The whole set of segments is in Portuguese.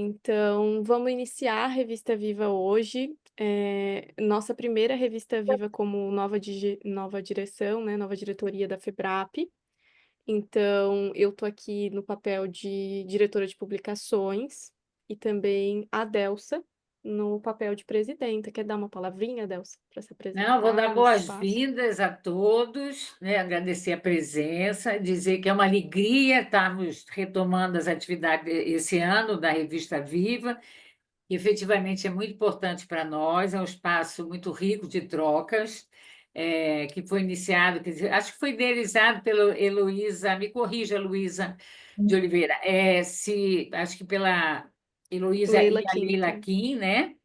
Então, vamos iniciar a Revista Viva hoje. Nossa primeira Revista Viva como nova direção, né, nova diretoria da FEBRAP. Então, eu tô aqui no papel de diretora de publicações e também a Delsa no papel de presidenta. Quer dar uma palavrinha, Delsa, para se Não, vou apresentar dar nesse espaço? boas-vindas a todos, né? Agradecer a presença, dizer que é uma alegria estarmos retomando as atividades esse ano da Revista Viva, que efetivamente é muito importante para nós, é um espaço muito rico de trocas, que foi iniciado, quer dizer, acho que foi idealizado pela Heloísa, me corrija, Luísa de Oliveira, acho que pela Heloísa e Leila a Leila Quinta. Kim, né?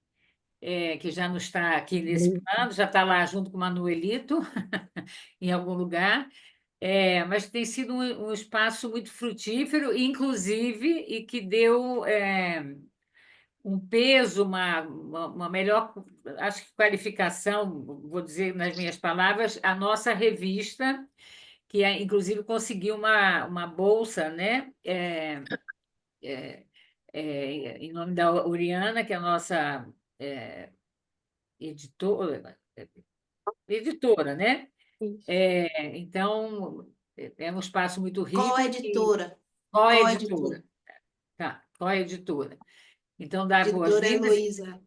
Que já não está aqui nesse plano, já está lá junto com o Manuelito, em algum lugar, mas tem sido um espaço muito frutífero, inclusive, e que deu um peso, uma melhor, acho que qualificação, vou dizer nas minhas palavras, à nossa revista, que inclusive conseguiu uma bolsa, né? Em nome da Oriana, que é a nossa editora, editora, né? Isso. Então, é um espaço muito rico e Co-editora. qual é a Co-editora. editora? Tá, qual é a editora? Então, dar Editora boas-vindas Heloísa.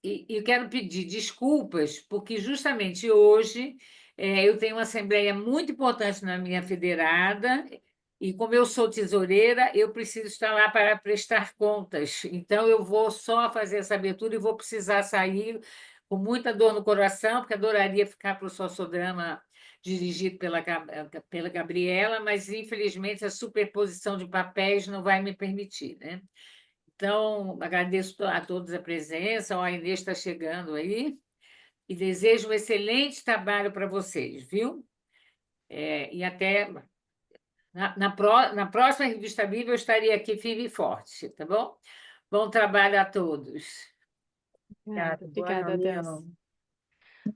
e eu quero pedir desculpas, porque justamente hoje eu tenho uma assembleia muito importante na minha federada e como eu sou tesoureira, eu preciso estar lá para prestar contas. Então, eu vou só fazer essa abertura e vou precisar sair com muita dor no coração, porque adoraria ficar para o Sócio-Drama dirigido pela Gabriela, mas, infelizmente, a superposição de papéis não vai me permitir, né? Então, agradeço a todos a presença, a Inês está chegando aí, e desejo um excelente trabalho para vocês, viu? E até na próxima Revista Viva eu estarei aqui firme e forte, tá bom? Bom trabalho a todos. Obrigada, Boa obrigada, Delsa. reunião.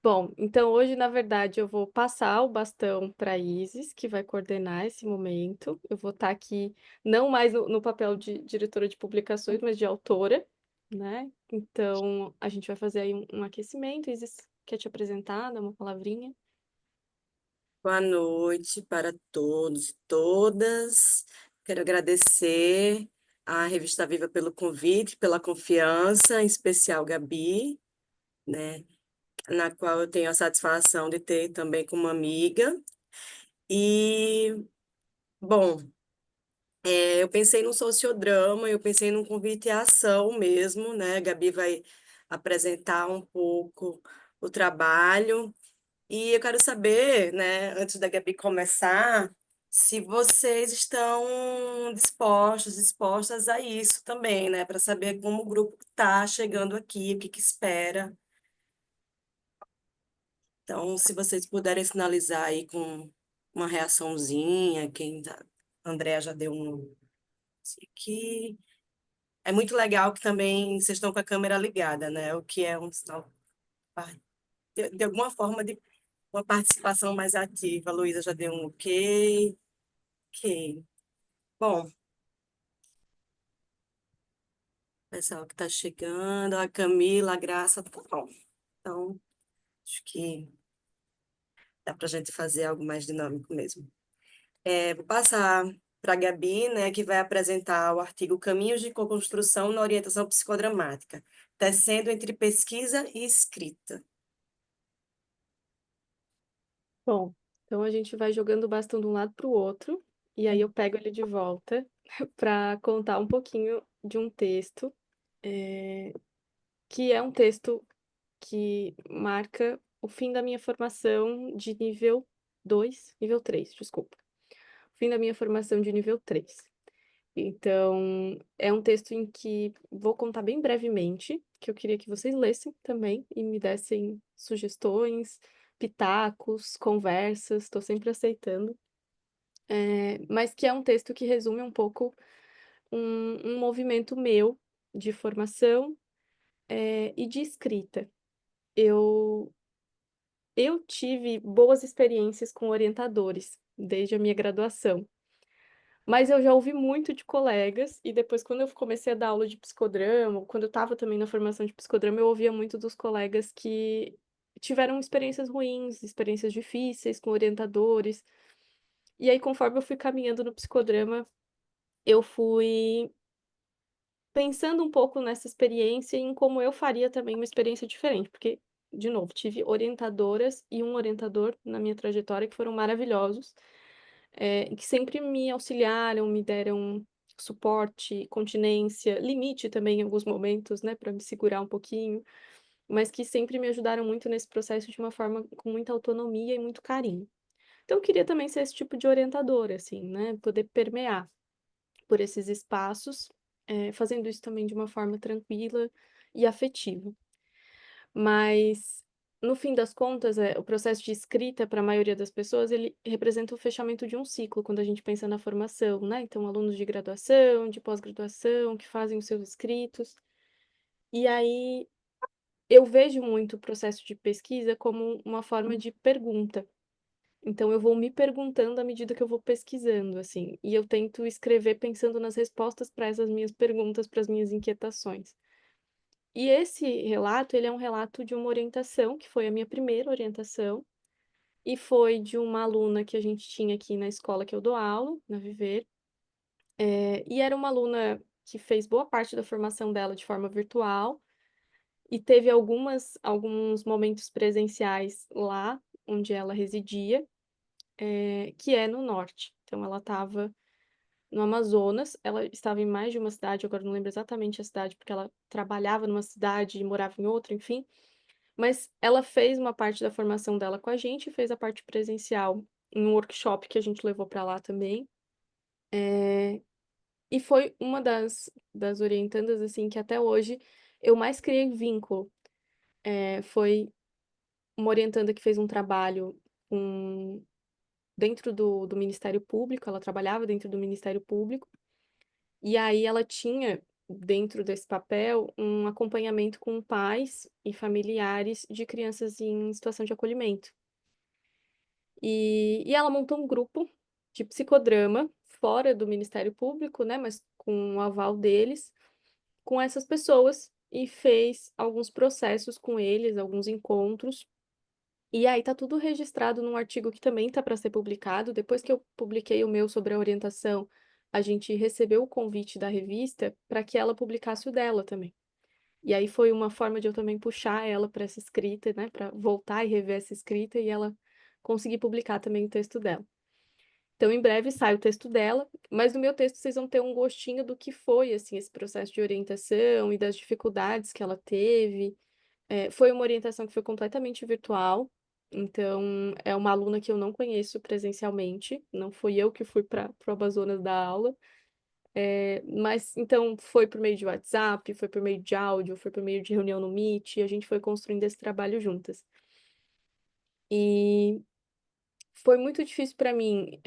Bom, então hoje, na verdade, eu vou passar o bastão para a Isis, que vai coordenar esse momento. Eu vou estar aqui, não mais no papel de diretora de publicações, mas de autora, né? Então, a gente vai fazer aí um aquecimento. Isis, quer te apresentar, dar uma palavrinha? Boa noite para todos e todas. Quero agradecer à Revista Viva pelo convite, pela confiança, em especial Gabi, né, na qual eu tenho a satisfação de ter também como amiga. E, bom, eu pensei num sociodrama, eu pensei num convite à ação mesmo, né? Gabi vai apresentar um pouco o trabalho. E eu quero saber, né, antes da Gabi começar, se vocês estão dispostas a isso também, né, para saber como o grupo está chegando aqui, o que que espera. Então, se vocês puderem sinalizar aí com uma reaçãozinha, a Andrea já deu um aqui. É muito legal que também vocês estão com a câmera ligada, né, o que é um sinal de alguma forma de uma participação mais ativa. A Luísa já deu um ok. Ok. Bom, pessoal que está chegando, a Camila, a Graça, tá bom. Então, acho que dá para a gente fazer algo mais dinâmico mesmo. Vou passar para a Gabi, né, que vai apresentar o artigo Caminhos de Co-construção na Orientação Psicodramática, tecendo entre pesquisa e escrita. Bom, então a gente vai jogando o bastão de um lado para o outro, e aí eu pego ele de volta para contar um pouquinho de um texto, que é um texto que marca o fim da minha formação de nível 3, desculpa. Fim da minha formação de nível 3. Então, é um texto em que vou contar bem brevemente, que eu queria que vocês lessem também e me dessem sugestões, pitacos, conversas, estou sempre aceitando. Mas que é um texto que resume um pouco um movimento meu de formação, e de escrita. Eu Eu tive boas experiências com orientadores desde a minha graduação, Mas eu já ouvi muito de colegas, e depois, quando eu comecei a dar aula de psicodrama, quando eu estava também na formação de psicodrama, eu ouvia muito dos colegas que tiveram experiências ruins, experiências difíceis com orientadores. E aí, conforme eu fui caminhando no psicodrama, eu fui pensando um pouco nessa experiência e em como eu faria também uma experiência diferente, porque, de novo, tive orientadoras e um orientador na minha trajetória que foram maravilhosos, e que sempre me auxiliaram, me deram suporte, continência, limite também em alguns momentos, né, para me segurar um pouquinho, mas que sempre me ajudaram muito nesse processo de uma forma com muita autonomia e muito carinho. Então eu queria também ser esse tipo de orientadora, assim, né, poder permear por esses espaços, fazendo isso também de uma forma tranquila e afetiva. Mas, no fim das contas, o processo de escrita para a maioria das pessoas, ele representa o fechamento de um ciclo, quando a gente pensa na formação, né. Então alunos de graduação, de pós-graduação, que fazem os seus escritos. E aí, eu vejo muito o processo de pesquisa como uma forma de pergunta. Então eu vou me perguntando à medida que eu vou pesquisando, assim, e eu tento escrever pensando nas respostas para essas minhas perguntas, para as minhas inquietações. E esse relato, ele é um relato de uma orientação, que foi a minha primeira orientação, e foi de uma aluna que a gente tinha aqui na escola que eu dou aula, na Viver, e era uma aluna que fez boa parte da formação dela de forma virtual, e teve alguns momentos presenciais lá onde ela residia, que é no norte. Então ela estava no Amazonas, ela estava em mais de uma cidade, agora eu não lembro exatamente a cidade, porque ela trabalhava numa cidade e morava em outra, enfim. Mas ela fez uma parte da formação dela com a gente, fez a parte presencial em um workshop que a gente levou para lá também. E foi uma das orientandas, assim, que até hoje eu mais criei vínculo. Foi uma orientanda que fez um trabalho com dentro do Ministério Público, ela trabalhava dentro do Ministério Público, e aí ela tinha, dentro desse papel, um acompanhamento com pais e familiares de crianças em situação de acolhimento. E ela montou um grupo de psicodrama fora do Ministério Público, né, mas com o aval deles, com essas pessoas, e fez alguns processos com eles, alguns encontros. E aí tá tudo registrado num artigo que também tá para ser publicado. Depois que eu publiquei o meu sobre a orientação, a gente recebeu o convite da revista para que ela publicasse o dela também. E aí foi uma forma de eu também puxar ela para essa escrita, né, para voltar e rever essa escrita e ela conseguir publicar também o texto dela. Então, em breve sai o texto dela, mas no meu texto vocês vão ter um gostinho do que foi, assim, esse processo de orientação e das dificuldades que ela teve. Foi uma orientação que foi completamente virtual, então é uma aluna que eu não conheço presencialmente, não fui eu que fui para o Amazonas dar aula, mas então foi por meio de WhatsApp, foi por meio de áudio, foi por meio de reunião no Meet, e a gente foi construindo esse trabalho juntas. E foi muito difícil para mim,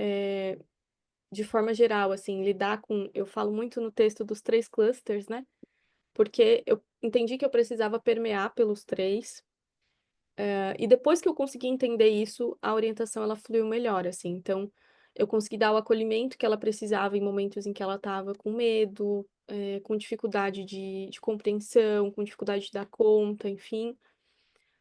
de forma geral, assim, lidar com eu falo muito no texto dos 3 clusters, né, porque eu entendi que eu precisava permear pelos 3. E depois que eu consegui entender isso, a orientação ela fluiu melhor, assim. Então, eu consegui dar o acolhimento que ela precisava em momentos em que ela estava com medo, com dificuldade de compreensão, com dificuldade de dar conta, enfim.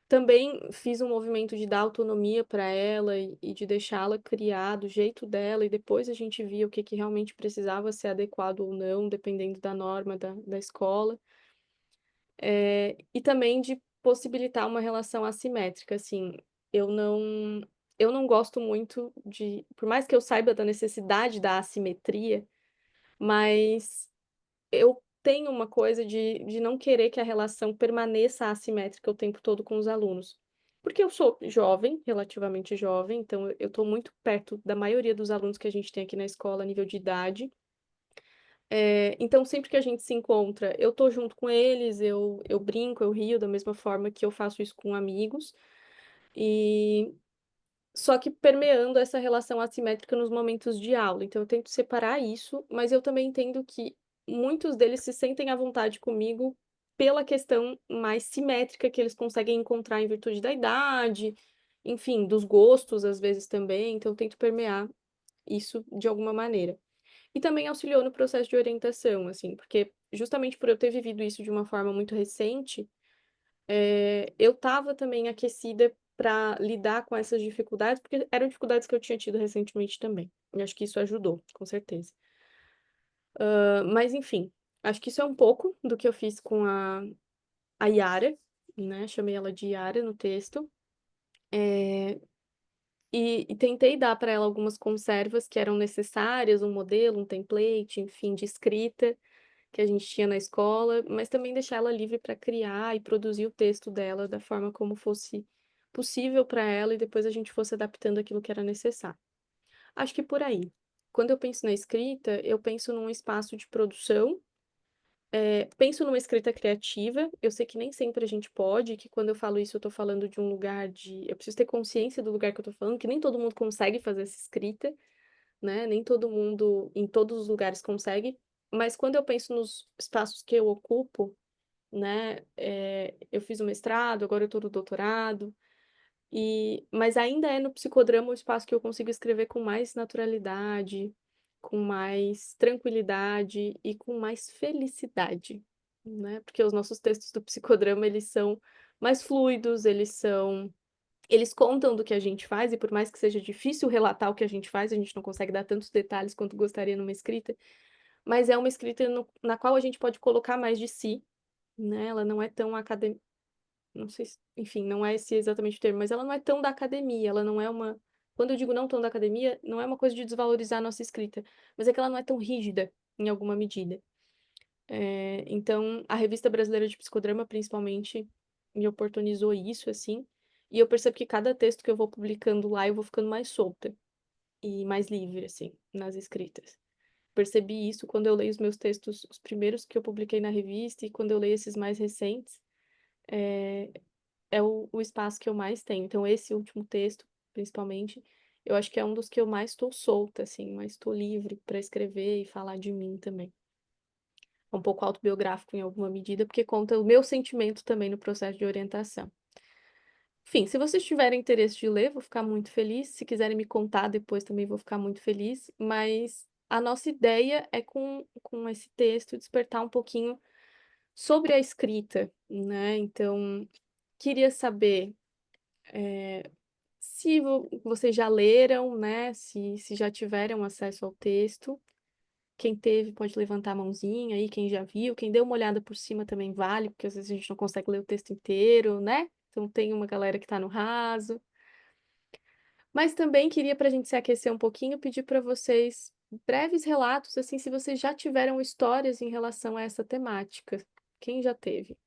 Também fiz um movimento de dar autonomia para ela e de deixá-la criar do jeito dela, e depois a gente via o que que realmente precisava ser adequado ou não, dependendo da norma da escola. E também de possibilitar uma relação assimétrica, assim, eu não eu não gosto muito de por mais que eu saiba da necessidade da assimetria, mas eu tenho uma coisa de não querer que a relação permaneça assimétrica o tempo todo com os alunos. Porque eu sou jovem, relativamente jovem, então eu estou muito perto da maioria dos alunos que a gente tem aqui na escola a nível de idade. Então sempre que a gente se encontra, eu tô junto com eles, eu brinco, eu rio da mesma forma que eu faço isso com amigos, e só que permeando essa relação assimétrica nos momentos de aula, então eu tento separar isso, mas eu também entendo que muitos deles se sentem à vontade comigo pela questão mais simétrica que eles conseguem encontrar em virtude da idade, enfim, dos gostos às vezes também, então eu tento permear isso de alguma maneira. E também auxiliou no processo de orientação, assim, porque justamente por eu ter vivido isso de uma forma muito recente, eu estava também aquecida para lidar com essas dificuldades, porque eram dificuldades que eu tinha tido recentemente também. E acho que isso ajudou, com certeza. Mas enfim, acho que isso é um pouco do que eu fiz com a Yara, né? Chamei ela de Yara no texto. E tentei dar para ela algumas conservas que eram necessárias, um modelo, um template, enfim, de escrita que a gente tinha na escola, mas também deixar ela livre para criar e produzir o texto dela da forma como fosse possível para ela e depois a gente fosse adaptando aquilo que era necessário. Acho que por aí. Quando eu penso na escrita, eu penso num espaço de produção, penso numa escrita criativa. Eu sei que nem sempre a gente pode, que quando eu falo isso, eu estou falando de um lugar de. Eu preciso ter consciência do lugar que eu estou falando, que nem todo mundo consegue fazer essa escrita, né? Nem todo mundo, em todos os lugares, consegue. Mas quando eu penso nos espaços que eu ocupo, né? Eu fiz o mestrado, agora eu estou no doutorado, mas ainda é no psicodrama o espaço que eu consigo escrever com mais naturalidade, com mais tranquilidade e com mais felicidade, né? Porque os nossos textos do psicodrama, eles são mais fluidos, eles contam do que a gente faz, e por mais que seja difícil relatar o que a gente faz, a gente não consegue dar tantos detalhes quanto gostaria numa escrita, mas é uma escrita na qual a gente pode colocar mais de si, né? Ela não é tão acadêmica, não sei se, enfim, não é esse exatamente o termo, mas ela não é tão da academia, ela não é uma, quando eu digo não tão da academia, não é uma coisa de desvalorizar a nossa escrita, mas é que ela não é tão rígida em alguma medida. Então, a Revista Brasileira de Psicodrama, principalmente, me oportunizou isso, assim, e eu percebo que cada texto que eu vou publicando lá, eu vou ficando mais solta e mais livre, assim, nas escritas. Percebi isso quando eu leio os meus textos, os primeiros que eu publiquei na revista, e quando eu leio esses mais recentes, é o espaço que eu mais tenho. Então, esse último texto, principalmente, eu acho que é um dos que eu mais estou solta, assim, mais estou livre para escrever e falar de mim também. É um pouco autobiográfico em alguma medida, porque conta o meu sentimento também no processo de orientação. Enfim, se vocês tiverem interesse de ler, vou ficar muito feliz. Se quiserem me contar depois, também vou ficar muito feliz. Mas a nossa ideia é, com esse texto, despertar um pouquinho sobre a escrita, né? Então, queria saber se vocês já leram, né? Se já tiveram acesso ao texto. Quem teve pode levantar a mãozinha aí, quem já viu, quem deu uma olhada por cima também vale, porque às vezes a gente não consegue ler o texto inteiro, né? Então tem uma galera que está no raso. Mas também queria, para a gente se aquecer um pouquinho, pedir para vocês breves relatos, assim, se vocês já tiveram histórias em relação a essa temática. Quem já teve?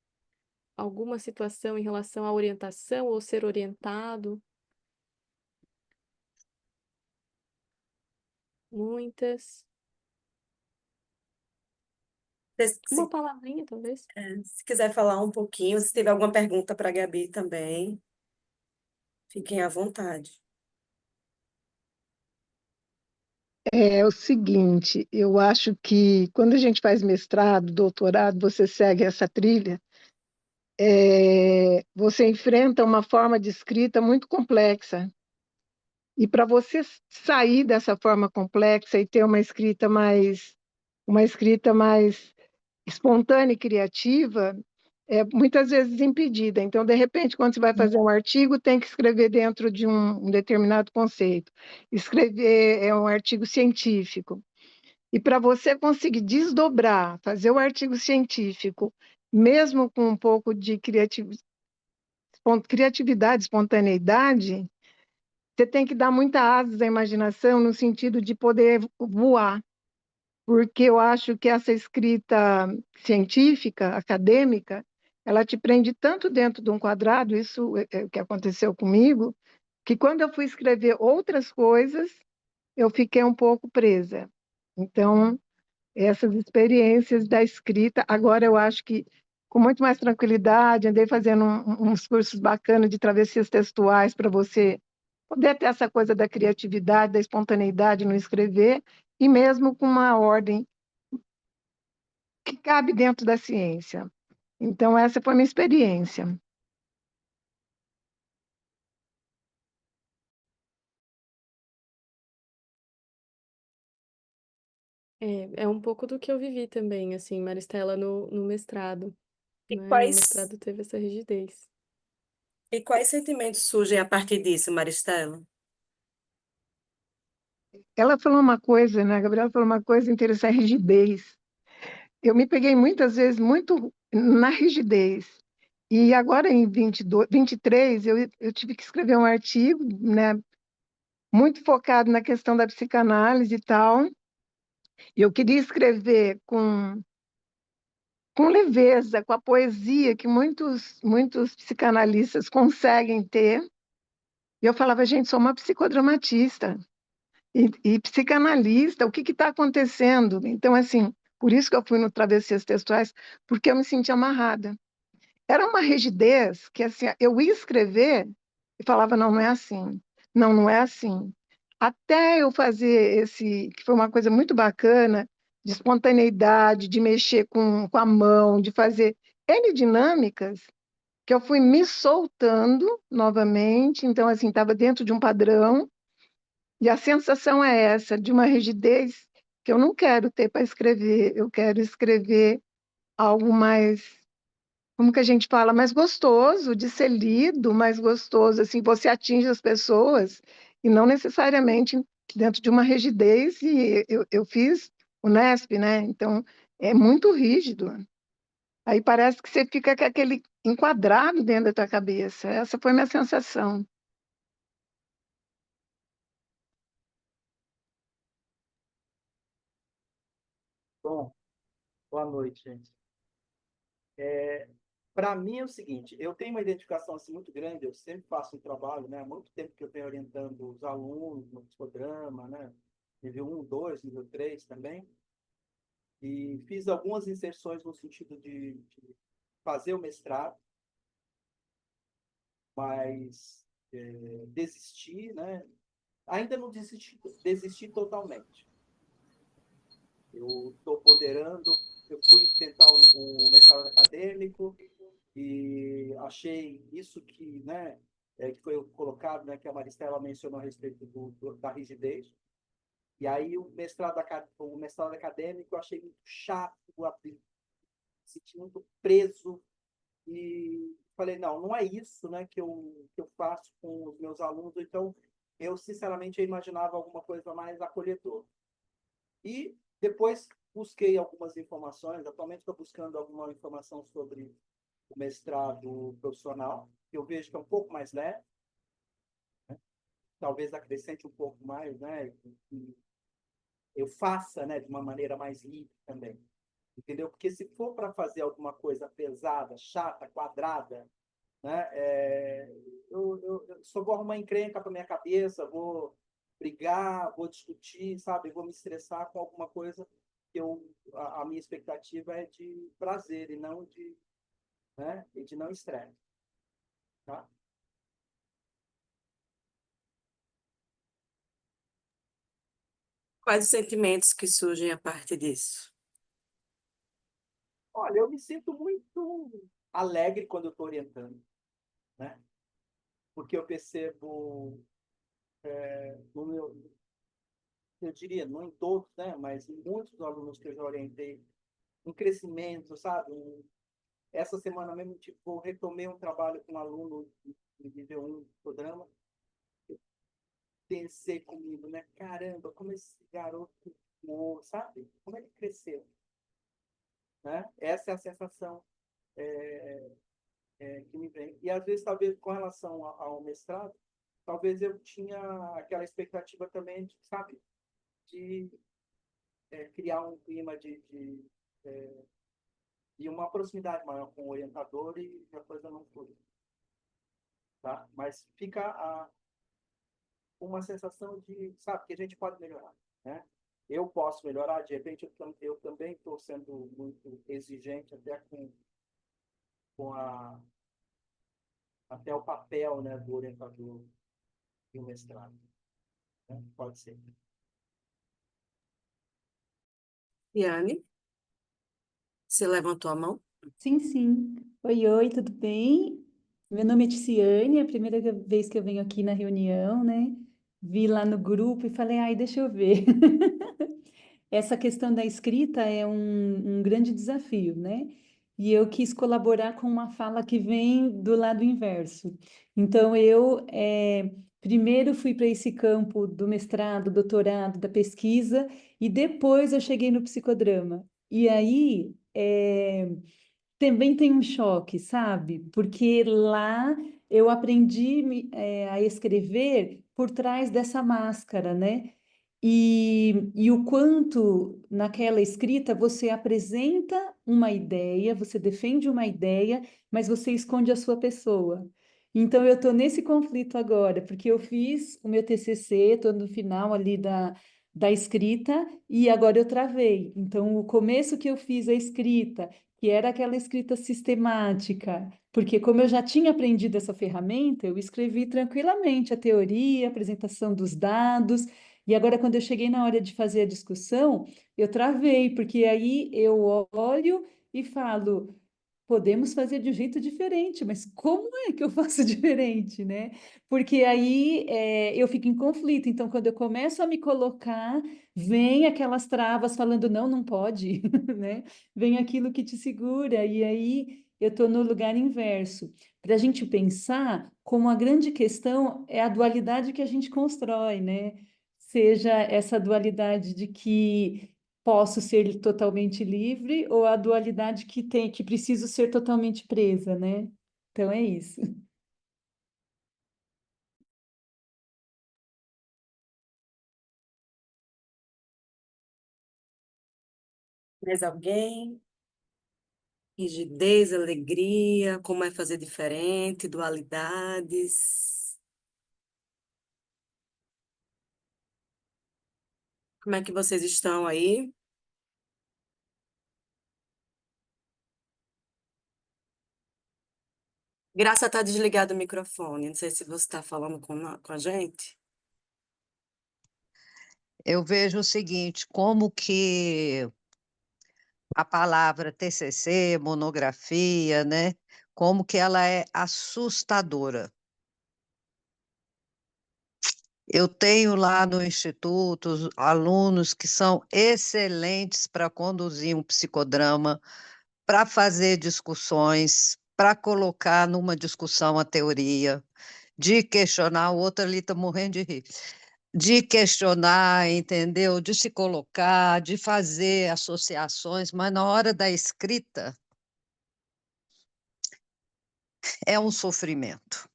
Alguma situação em relação à orientação ou ser orientado? Muitas. Se, Uma se- palavrinha, talvez. se quiser falar um pouquinho, se tiver alguma pergunta para a Gabi também, fiquem à vontade. É o seguinte, eu acho que quando a gente faz mestrado, doutorado, você segue essa trilha, você enfrenta uma forma de escrita muito complexa. E para você sair dessa forma complexa e ter uma escrita mais espontânea e criativa, é muitas vezes impedida. Então, de repente, quando você vai fazer um artigo, tem que escrever dentro de um determinado conceito. Escrever é um artigo científico. E para você conseguir desdobrar, fazer o artigo científico, mesmo com um pouco de criatividade, espontaneidade, você tem que dar muita asas à imaginação no sentido de poder voar, porque eu acho que essa escrita científica, acadêmica, ela te prende tanto dentro de um quadrado, isso é o que aconteceu comigo, que quando eu fui escrever outras coisas, eu fiquei um pouco presa. Então, essas experiências da escrita. Agora eu acho que com muito mais tranquilidade, andei fazendo uns cursos bacanas de travessias textuais para você poder ter essa coisa da criatividade, da espontaneidade no escrever, e mesmo com uma ordem que cabe dentro da ciência. Então, essa foi a minha experiência. É um pouco do que eu vivi também, assim, Maristela, no mestrado, E né? Meu quais, mestrado teve essa rigidez. e quais sentimentos surgem a partir disso, Maristela? Ela falou uma coisa, né? A Gabriela falou uma coisa interessante, a rigidez. Eu me peguei muitas vezes muito na rigidez. E agora, em 22, 23, eu tive que escrever um artigo, né? Muito focado na questão da psicanálise e tal. E eu queria escrever com leveza, com a poesia que muitos psicanalistas conseguem ter. E eu falava, gente, sou uma psicodramatista e psicanalista, o que está acontecendo? Então, assim, por isso que eu fui no Travessias Textuais, porque eu me sentia amarrada. Era uma rigidez que, assim, eu ia escrever e falava, não, não é assim. Não, não é assim. Até eu fazer que foi uma coisa muito bacana, de espontaneidade, de mexer com a mão, de fazer N dinâmicas, que eu fui me soltando novamente, então, assim, estava dentro de um padrão, e a sensação é essa, de uma rigidez que eu não quero ter para escrever, eu quero escrever algo mais, como que a gente fala, mais gostoso de ser lido, mais gostoso, assim, você atinge as pessoas, e não necessariamente dentro de uma rigidez, e eu fiz o Nesp, né? Então, é muito rígido. Aí parece que você fica com aquele enquadrado dentro da tua cabeça. Essa foi a minha sensação. Bom, boa noite, gente. Para mim é o seguinte, eu tenho uma identificação assim, muito grande, eu sempre faço um trabalho, né? Há muito tempo que eu venho orientando os alunos no psicodrama, né? Nível 1, 2, nível 3 também. E fiz algumas inserções no sentido de fazer o mestrado, mas desisti, né? Ainda não desisti totalmente. Eu estou ponderando, eu fui tentar o mestrado acadêmico e achei isso que, né, que foi colocado, né, que a Maristela mencionou a respeito da rigidez. E aí o mestrado acadêmico eu achei muito chato, me senti muito preso e falei, não, não é isso, né, que eu faço com os meus alunos. Então, eu, sinceramente, eu imaginava alguma coisa mais acolhedora. E depois busquei algumas informações, atualmente estou buscando alguma informação sobre o mestrado profissional, que eu vejo que é um pouco mais leve, né? Talvez acrescente um pouco mais, né? E eu faça, né, de uma maneira mais livre também, entendeu? Porque se for para fazer alguma coisa pesada, chata, quadrada, né, eu só vou arrumar encrenca para minha cabeça, vou brigar, vou discutir, sabe? Vou me estressar com alguma coisa que a minha expectativa é de prazer e não de, né, e de não estresse, tá? Quais os sentimentos que surgem a partir disso? Olha, eu me sinto muito alegre quando eu estou orientando, né? Porque eu percebo, no meu, eu diria, não em todos, né? Mas em muitos alunos que eu já orientei, um crescimento, sabe? Essa semana mesmo, tipo, retomei um trabalho com um aluno de nível 1 do programa. Pensei comigo, né? Caramba, como esse garoto, sabe? Como ele cresceu, né? Essa é a sensação que me vem. E às vezes, talvez, com relação ao mestrado, talvez eu tinha aquela expectativa também, de, sabe? De criar um clima de uma proximidade maior com o orientador e a coisa não foi, tá? Mas fica uma sensação de, sabe, que a gente pode melhorar, né? Eu posso melhorar, de repente eu também estou sendo muito exigente até com até o papel, né, do orientador e o mestrado, né? Pode ser. Yane, você levantou a mão? Sim, sim. Oi, oi, tudo bem? Meu nome é Ticiane, é a primeira vez que eu venho aqui na reunião, né? Vi lá no grupo e falei, ai, deixa eu ver. essa questão da escrita é um grande desafio, né? E eu quis colaborar com uma fala que vem do lado inverso. Então, primeiro fui para esse campo do mestrado, doutorado, da pesquisa, e depois eu cheguei no psicodrama. E aí, também tem um choque, sabe? Porque lá eu aprendi a escrever por trás dessa máscara, né? E o quanto naquela escrita você apresenta uma ideia, você defende uma ideia, mas você esconde a sua pessoa. Então eu estou nesse conflito agora, porque eu fiz o meu TCC, estou no final ali da escrita, e agora eu travei. Então o começo que eu fiz a escrita, que era aquela escrita sistemática, porque como eu já tinha aprendido essa ferramenta, eu escrevi tranquilamente a teoria, a apresentação dos dados, e agora quando eu cheguei na hora de fazer a discussão, eu travei, porque aí eu olho e falo, podemos fazer de um jeito diferente, mas como é que eu faço diferente, né? Porque aí eu fico em conflito. Então, quando eu começo a me colocar, vem aquelas travas falando, não, não pode, né? Vem aquilo que te segura, e aí eu estou no lugar inverso. Para a gente pensar como a grande questão é a dualidade que a gente constrói, né? Seja essa dualidade de que posso ser totalmente livre ou a dualidade que preciso ser totalmente presa, né? Então é isso. Mais alguém? Rigidez, alegria, como é fazer diferente, dualidades. Como é que vocês estão aí? Graça está desligado o microfone. Não sei se você está falando com a gente. Eu vejo o seguinte, como que a palavra TCC, monografia, né? Como que ela é assustadora. Eu tenho lá no instituto alunos que são excelentes para conduzir um psicodrama, para fazer discussões, para colocar numa discussão a teoria, de questionar, o outro ali está morrendo de rir, de questionar, entendeu? De se colocar, de fazer associações, mas na hora da escrita é um sofrimento,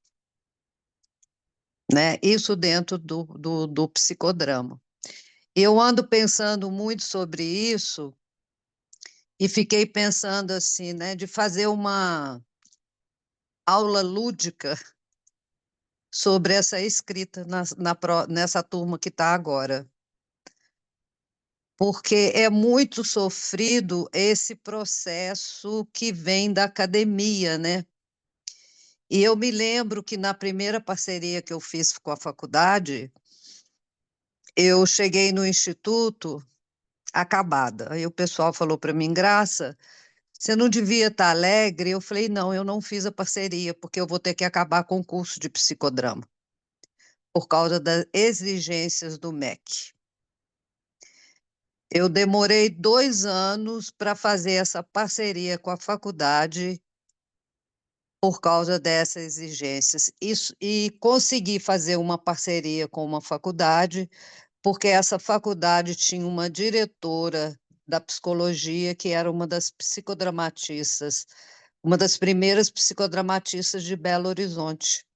né? Isso dentro do psicodrama. Eu ando pensando muito sobre isso e fiquei pensando assim, né, de fazer uma aula lúdica sobre essa escrita nessa turma que está agora. Porque é muito sofrido esse processo que vem da academia, né? E eu me lembro que na primeira parceria que eu fiz com a faculdade, eu cheguei no instituto acabada. Aí o pessoal falou para mim, Graça, você não devia estar alegre? Eu falei, não, eu não fiz a parceria, porque eu vou ter que acabar com o curso de psicodrama, por causa das exigências do MEC. Eu demorei 2 anos para fazer essa parceria com a faculdade por causa dessas exigências. Isso, e consegui fazer uma parceria com uma faculdade, porque essa faculdade tinha uma diretora da psicologia que era uma das psicodramatistas, uma das primeiras psicodramatistas de Belo Horizonte.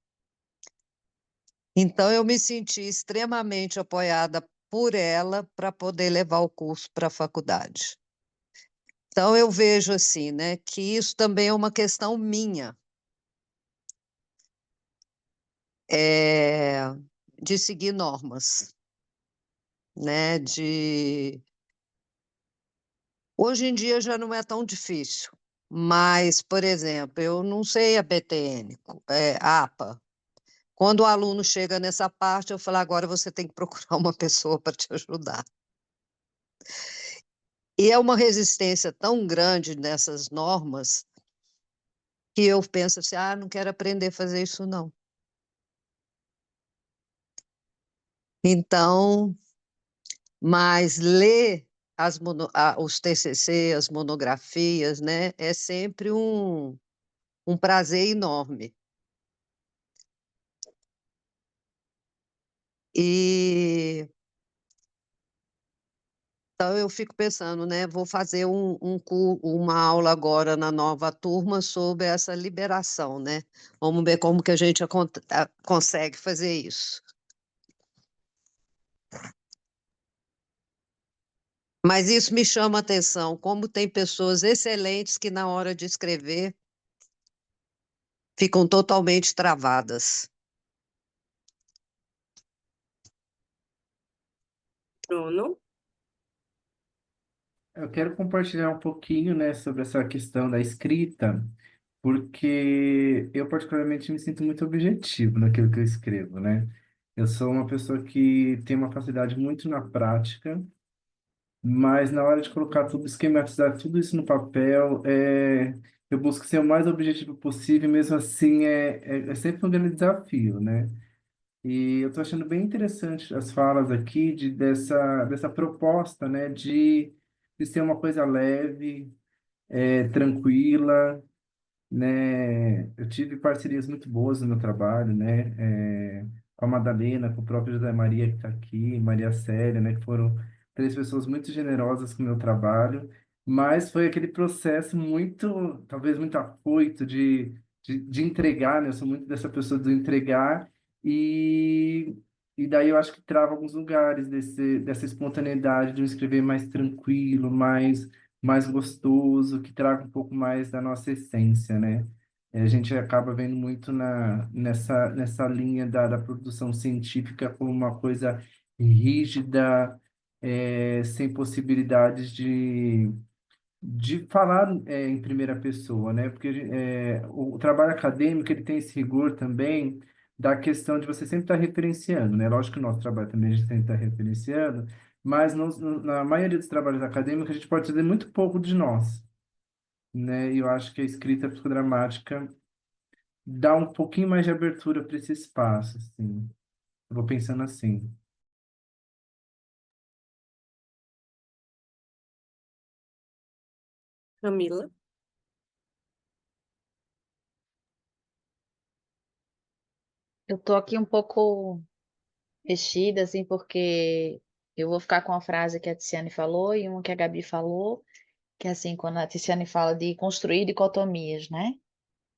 Então, eu me senti extremamente apoiada por ela para poder levar o curso para a faculdade. Então, eu vejo assim, né, que isso também é uma questão minha, de seguir normas, né, Hoje em dia já não é tão difícil, mas, por exemplo, eu não sei a BTN, APA. Quando o aluno chega nessa parte, eu falo, agora você tem que procurar uma pessoa para te ajudar. E é uma resistência tão grande nessas normas que eu penso assim, não quero aprender a fazer isso não. Então, mas ler os TCC, as monografias, né? É sempre um prazer enorme. E então eu fico pensando, né? Vou fazer uma aula agora na nova turma sobre essa liberação, né? Vamos ver como que a gente consegue fazer isso. Mas isso me chama a atenção, como tem pessoas excelentes que na hora de escrever ficam totalmente travadas. Bruno? Eu quero compartilhar um pouquinho, né, sobre essa questão da escrita, porque eu particularmente me sinto muito objetivo naquilo que eu escrevo, né? Eu sou uma pessoa que tem uma facilidade muito na prática, mas na hora de colocar tudo, esquematizar tudo isso no papel, eu busco ser o mais objetivo possível, e mesmo assim é sempre um grande desafio, né? E eu estou achando bem interessante as falas aqui dessa proposta, né, de ser uma coisa leve, tranquila, né? Eu tive parcerias muito boas no meu trabalho, né? Com a Madalena, com o próprio José Maria que está aqui, Maria Célia, né? Que foram três pessoas muito generosas com o meu trabalho, mas foi aquele processo muito, talvez muito afoito de entregar, né? Eu sou muito dessa pessoa do entregar e e daí eu acho que trava alguns lugares dessa espontaneidade de um escrever mais tranquilo, mais gostoso, que traga um pouco mais da nossa essência, né? A gente acaba vendo muito nessa linha da produção científica como uma coisa rígida, sem possibilidades de falar em primeira pessoa, né? Porque o trabalho acadêmico ele tem esse rigor também da questão de você sempre estar referenciando, né? Lógico que o nosso trabalho também a gente tem que estar referenciando, mas na maioria dos trabalhos acadêmicos a gente pode dizer muito pouco de nós, né? E eu acho que a escrita psicodramática dá um pouquinho mais de abertura para esse espaço, assim. Eu vou pensando assim. Camila? Eu tô aqui um pouco mexida, assim, porque eu vou ficar com a frase que a Tiziane falou e uma que a Gabi falou, que é assim, quando a Tiziane fala de construir dicotomias, né?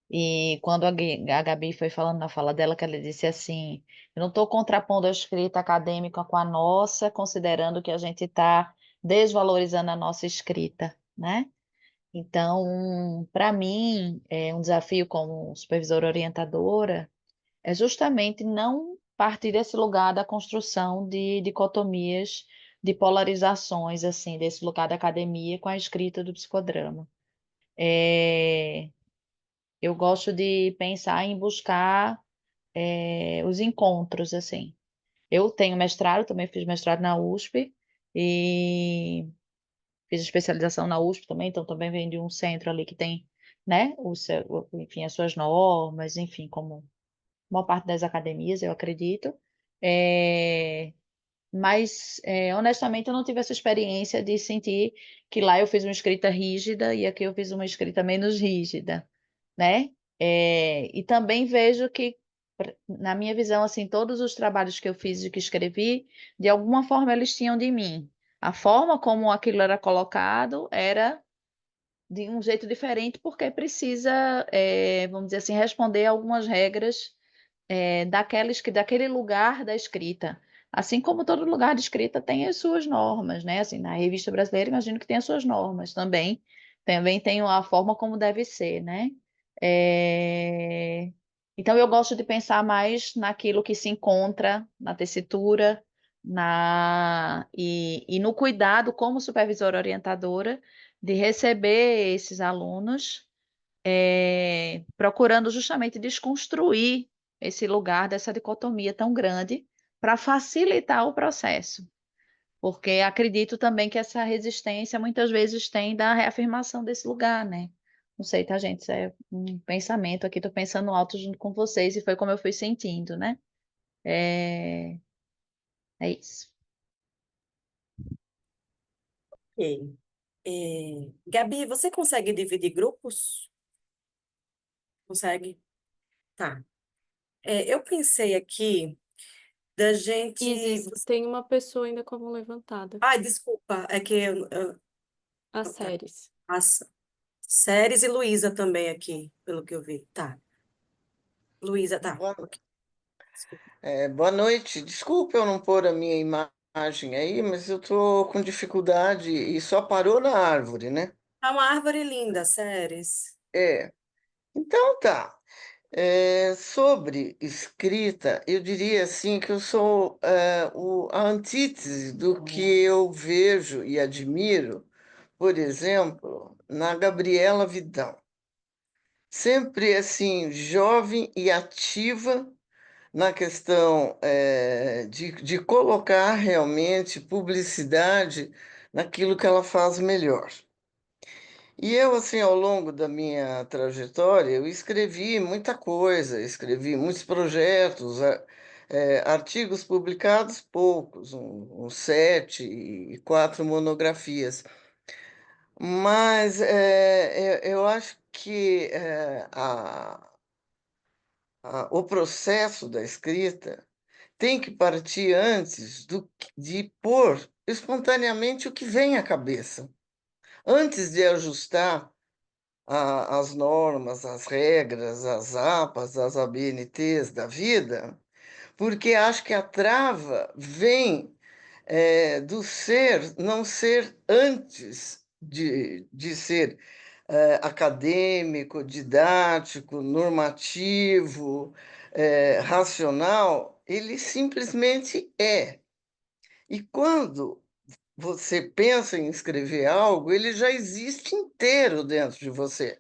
E quando a Gabi foi falando na fala dela, que ela disse assim, eu não estou contrapondo a escrita acadêmica com a nossa, considerando que a gente está desvalorizando a nossa escrita, né? Então, para mim, é um desafio como supervisora orientadora, é justamente não partir desse lugar da construção de dicotomias, de polarizações, assim, desse lugar da academia com a escrita do psicodrama. Eu gosto de pensar em buscar os encontros, assim. Eu tenho mestrado, também fiz mestrado na USP e fiz especialização na USP também, então também venho de um centro ali que tem, né, enfim, as suas normas, enfim, como uma parte das academias, eu acredito. É, mas, honestamente, eu não tive essa experiência de sentir que lá eu fiz uma escrita rígida e aqui eu fiz uma escrita menos rígida, né? E também vejo que, na minha visão, assim, todos os trabalhos que eu fiz e que escrevi, de alguma forma eles tinham de mim. A forma como aquilo era colocado era de um jeito diferente, porque precisa, vamos dizer assim, responder a algumas regras daquele lugar da escrita. Assim como todo lugar de escrita tem as suas normas, né? Assim, na Revista Brasileira, imagino que tem as suas normas também. Também tem a forma como deve ser, né? É, Então, eu gosto de pensar mais naquilo que se encontra na tessitura, e no cuidado como supervisora orientadora de receber esses alunos procurando justamente desconstruir esse lugar dessa dicotomia tão grande para facilitar o processo, porque acredito também que essa resistência muitas vezes tem da reafirmação desse lugar, né? Não sei, tá, gente? Isso é um pensamento aqui, estou pensando alto junto com vocês e foi como eu fui sentindo, né? É, é isso. Ok. Gabi, você consegue dividir grupos? Consegue? Tá. Eu pensei aqui da gente. Isis, tem uma pessoa ainda com a mão levantada. Ai, desculpa, é que As séries. as séries e Luísa também aqui, pelo que eu vi. Tá. Luísa, tá. Boa, Ok. Desculpa. boa noite. Desculpa eu não pôr a minha imagem aí, mas eu tô com dificuldade e só parou na árvore, né? Tá uma árvore linda, séries. É. Então tá. Sobre escrita, eu diria assim que eu sou a antítese do que eu vejo e admiro, por exemplo, na Gabriela Vidal. Sempre assim, jovem e ativa na questão de colocar realmente publicidade naquilo que ela faz melhor. E eu, assim, ao longo da minha trajetória, eu escrevi muita coisa, escrevi muitos projetos, artigos publicados, poucos, uns 7 e 4 monografias. Mas eu acho que o processo da escrita tem que partir antes de pôr espontaneamente o que vem à cabeça. Antes de ajustar as normas, as regras, as APAs, as ABNTs da vida, porque acho que a trava vem do ser não ser antes de ser acadêmico, didático, normativo, racional, ele simplesmente é. E quando você pensa em escrever algo, ele já existe inteiro dentro de você.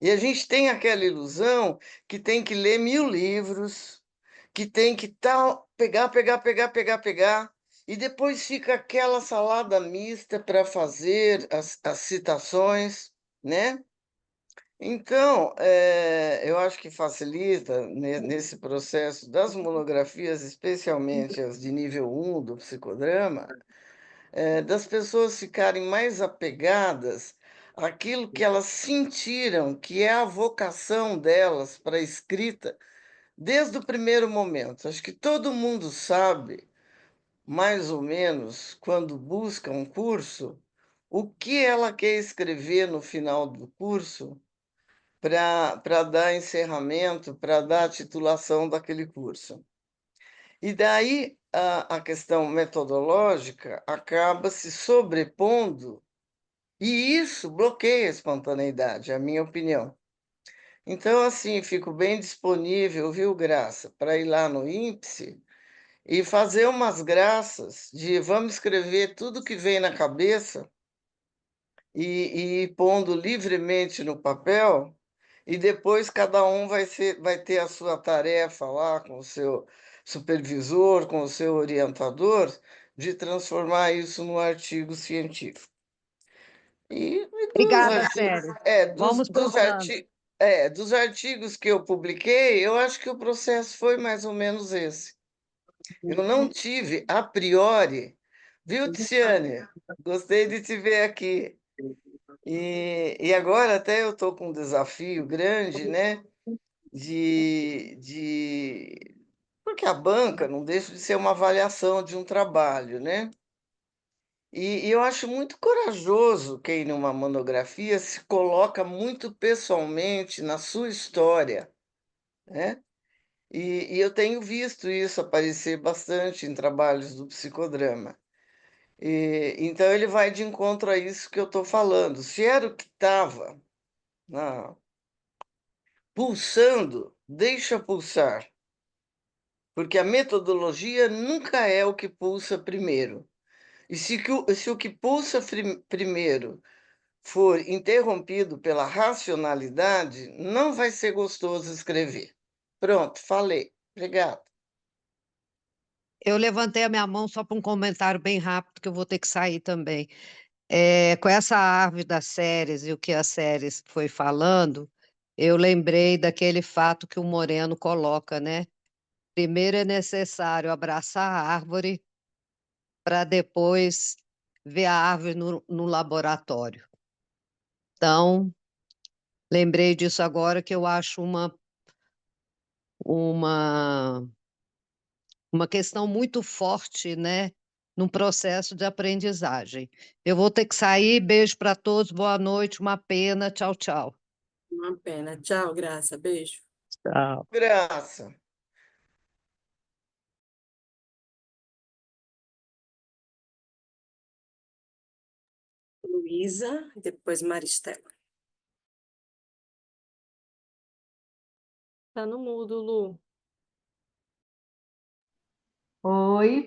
E a gente tem aquela ilusão que tem que ler 1000 livros, que tem que tal, pegar, e depois fica aquela salada mista para fazer as citações, né? Então, eu acho que facilita nesse processo das monografias, especialmente as de nível 1 do psicodrama, das pessoas ficarem mais apegadas àquilo que elas sentiram que é a vocação delas para a escrita desde o primeiro momento. Acho que todo mundo sabe, mais ou menos, quando busca um curso, o que ela quer escrever no final do curso para dar encerramento, para dar a titulação daquele curso. E daí a questão metodológica acaba se sobrepondo, e isso bloqueia a espontaneidade, é a minha opinião. Então, assim, fico bem disponível, viu, Graça, para ir lá no INPE e fazer umas graças de vamos escrever tudo que vem na cabeça e ir pondo livremente no papel, e depois cada um vai ter a sua tarefa lá com o seu supervisor, com o seu orientador, de transformar isso num artigo científico. E dos Obrigada, artigos, Célia. Vamos procurando. dos artigos que eu publiquei, eu acho que o processo foi mais ou menos esse. Eu não tive, a priori, viu, Tiziane? Gostei de te ver aqui. E agora até eu estou com um desafio grande, né? Porque a banca não deixa de ser uma avaliação de um trabalho, né? E eu acho muito corajoso quem, numa monografia, se coloca muito pessoalmente na sua história, né? E eu tenho visto isso aparecer bastante em trabalhos do psicodrama. Então, ele vai de encontro a isso que eu estou falando. Se era o que estava pulsando, deixa pulsar, porque a metodologia nunca é o que pulsa primeiro. E se o que pulsa primeiro for interrompido pela racionalidade, não vai ser gostoso escrever. Pronto, falei. Obrigada. Eu levantei a minha mão só para um comentário bem rápido, que eu vou ter que sair também. Com essa árvore das séries e o que a séries foi falando, eu lembrei daquele fato que o Moreno coloca, né? Primeiro é necessário abraçar a árvore para depois ver a árvore no laboratório. Então, lembrei disso agora, que eu acho uma, uma questão muito forte, né, no processo de aprendizagem. Eu vou ter que sair, beijo para todos, boa noite, uma pena, tchau, tchau. Uma pena. Tchau, Graça. Beijo. Tchau. Graça. Luísa, e depois Maristela. Tá no mudo, Lu. Oi.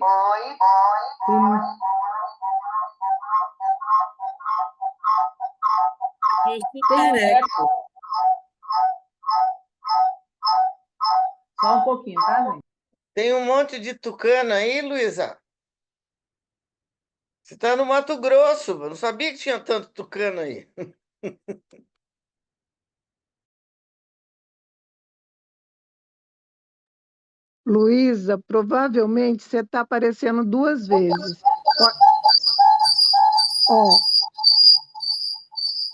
Super eco. Só um pouquinho, tá, gente? Tem um monte de tucano aí, Luísa? Você está no Mato Grosso, eu não sabia que tinha tanto tucano aí. Luísa, provavelmente você está aparecendo 2 vezes. Ó,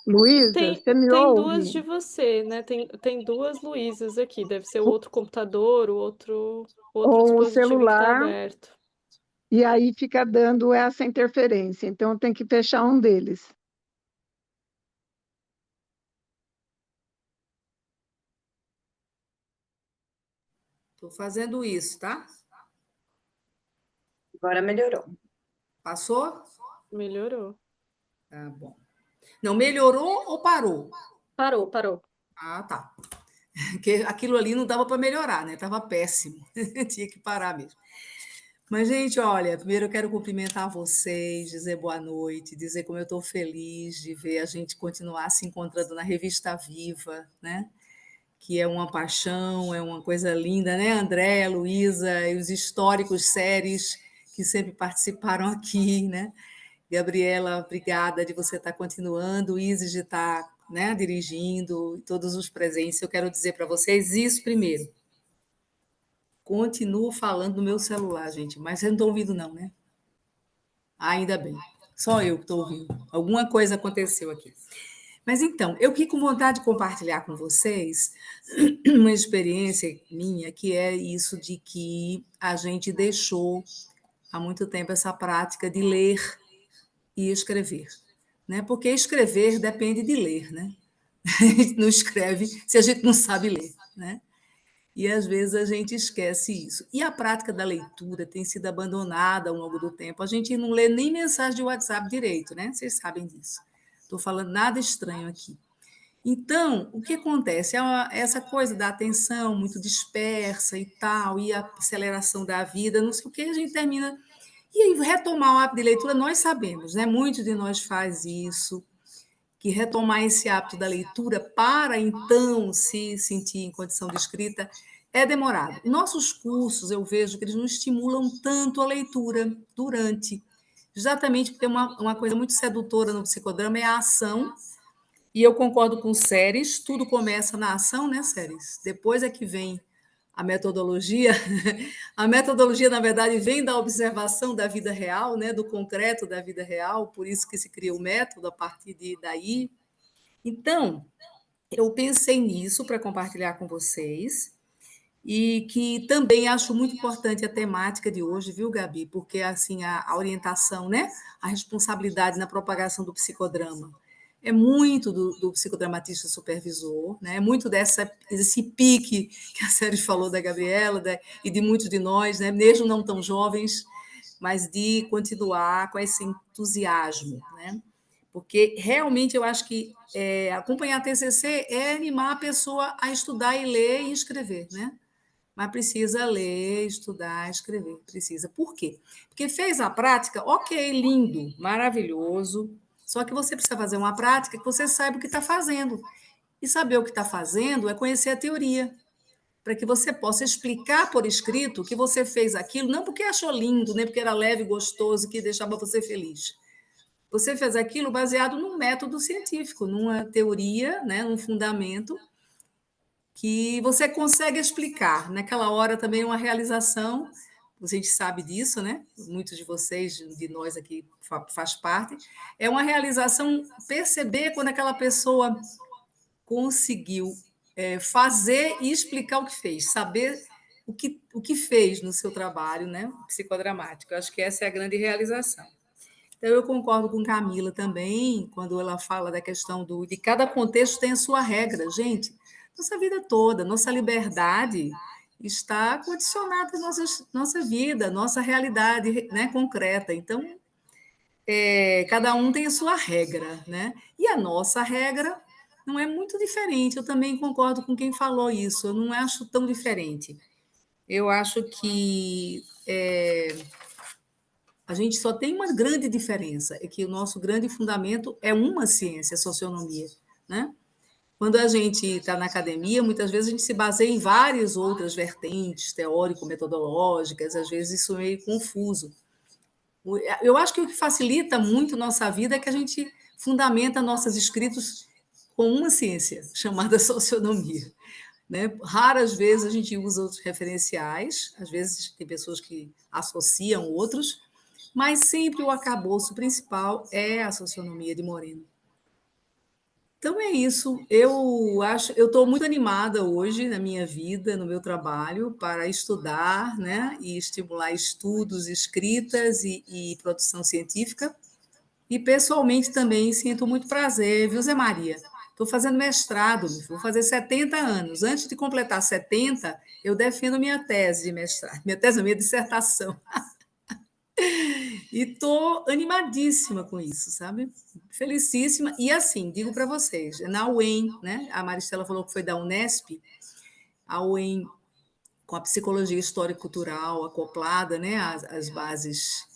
Luísa, você me Tem duas de ouve? você, né? Tem duas Luísas aqui. Deve ser o outro computador, o outro Ou o dispositivo que tá celular, aberto. e aí fica dando essa interferência. Então, tem que fechar um deles. Estou fazendo isso, tá? Agora melhorou. Passou? Melhorou. Tá bom. Não, melhorou ou parou? Parou. Ah, tá. Porque aquilo ali não dava para melhorar, né? Tava péssimo. Tinha que parar mesmo. Mas, gente, olha, primeiro eu quero cumprimentar vocês, dizer boa noite, dizer como eu estou feliz de ver a gente continuar se encontrando na Revista Viva, né? Que é uma paixão, é uma coisa linda, né? André, Luísa e os históricos séries que sempre participaram aqui, né? Gabriela, obrigada de você estar continuando, Isis de estar, né, dirigindo, todos os presentes. Eu quero dizer para vocês isso primeiro. Continuo falando no meu celular, gente, mas vocês não estão ouvindo, não, né? Ainda bem. Só eu que estou ouvindo. Alguma coisa aconteceu aqui. Mas então, eu fiquei com vontade de compartilhar com vocês uma experiência minha, que é isso de que a gente deixou há muito tempo essa prática de ler e escrever, né? Porque escrever depende de ler, né? A gente não escreve se a gente não sabe ler, né? E às vezes a gente esquece isso. E a prática da leitura tem sido abandonada ao longo do tempo. A gente não lê nem mensagem de WhatsApp direito, né? Vocês sabem disso. Estou falando nada estranho aqui. Então, o que acontece? Essa coisa da atenção muito dispersa e tal, e a aceleração da vida, não sei o que, a gente termina. E aí, retomar o hábito de leitura, nós sabemos, né? Muitos de nós faz isso, que retomar esse hábito da leitura para então se sentir em condição de escrita é demorado. Nossos cursos, eu vejo que eles não estimulam tanto a leitura durante, exatamente porque uma coisa muito sedutora no psicodrama é a ação, e eu concordo com Séries, tudo começa na ação, né, Séries? Depois é que vem a metodologia. A metodologia, na verdade, vem da observação da vida real, né, do concreto da vida real, por isso que se cria o método a partir daí. Então, eu pensei nisso para compartilhar com vocês, e que também acho muito importante a temática de hoje, viu, Gabi? Porque assim a orientação, né? A responsabilidade na propagação do psicodrama é muito do psicodramatista supervisor, né? É muito desse pique que a Série falou da Gabriela e de muitos de nós, né? Mesmo não tão jovens, mas de continuar com esse entusiasmo, né? Porque realmente eu acho que acompanhar a TCC é animar a pessoa a estudar e ler e escrever, né? Mas precisa ler, estudar, escrever, precisa. Por quê? Porque fez a prática, ok, lindo, maravilhoso, só que você precisa fazer uma prática que você saiba o que está fazendo. E saber o que está fazendo é conhecer a teoria, para que você possa explicar por escrito que você fez aquilo, não porque achou lindo, nem porque era leve, gostoso, que deixava você feliz. Você fez aquilo baseado num método científico, numa teoria, né, num fundamento, que você consegue explicar. Naquela hora também uma realização, a gente sabe disso, né? Muitos de vocês, de nós aqui, faz parte. É uma realização perceber quando aquela pessoa conseguiu fazer e explicar o que fez, saber o que fez no seu trabalho, né, psicodramático. Eu acho que essa é a grande realização. Então, eu concordo com Camila também, quando ela fala da questão de cada contexto tem a sua regra. Gente, nossa vida toda, nossa liberdade está condicionada à nossa vida, nossa realidade, né, concreta. Então, cada um tem a sua regra, né? E a nossa regra não é muito diferente. Eu também concordo com quem falou isso. Eu não acho tão diferente. Eu acho que a gente só tem uma grande diferença, é que o nosso grande fundamento é uma ciência, a socionomia, né? Quando a gente está na academia, muitas vezes a gente se baseia em várias outras vertentes teórico-metodológicas, às vezes isso é meio confuso. Eu acho que o que facilita muito nossa vida é que a gente fundamenta nossos escritos com uma ciência chamada socionomia, né? Raras vezes a gente usa outros referenciais, às vezes tem pessoas que associam outros, mas sempre o arcabouço principal é a socionomia de Moreno. Então é isso. Eu estou muito animada hoje na minha vida, no meu trabalho, para estudar, né, e estimular estudos, escritas e produção científica. E pessoalmente também sinto muito prazer, viu, Zé Maria? Estou fazendo mestrado, vou fazer 70 anos. Antes de completar 70, eu defendo minha tese de mestrado, minha dissertação. E estou animadíssima com isso, sabe? Felicíssima. E assim, digo para vocês, na UEM, né? A Maristela falou que foi da Unesp, a UEM, com a psicologia histórico-cultural acoplada, né? As bases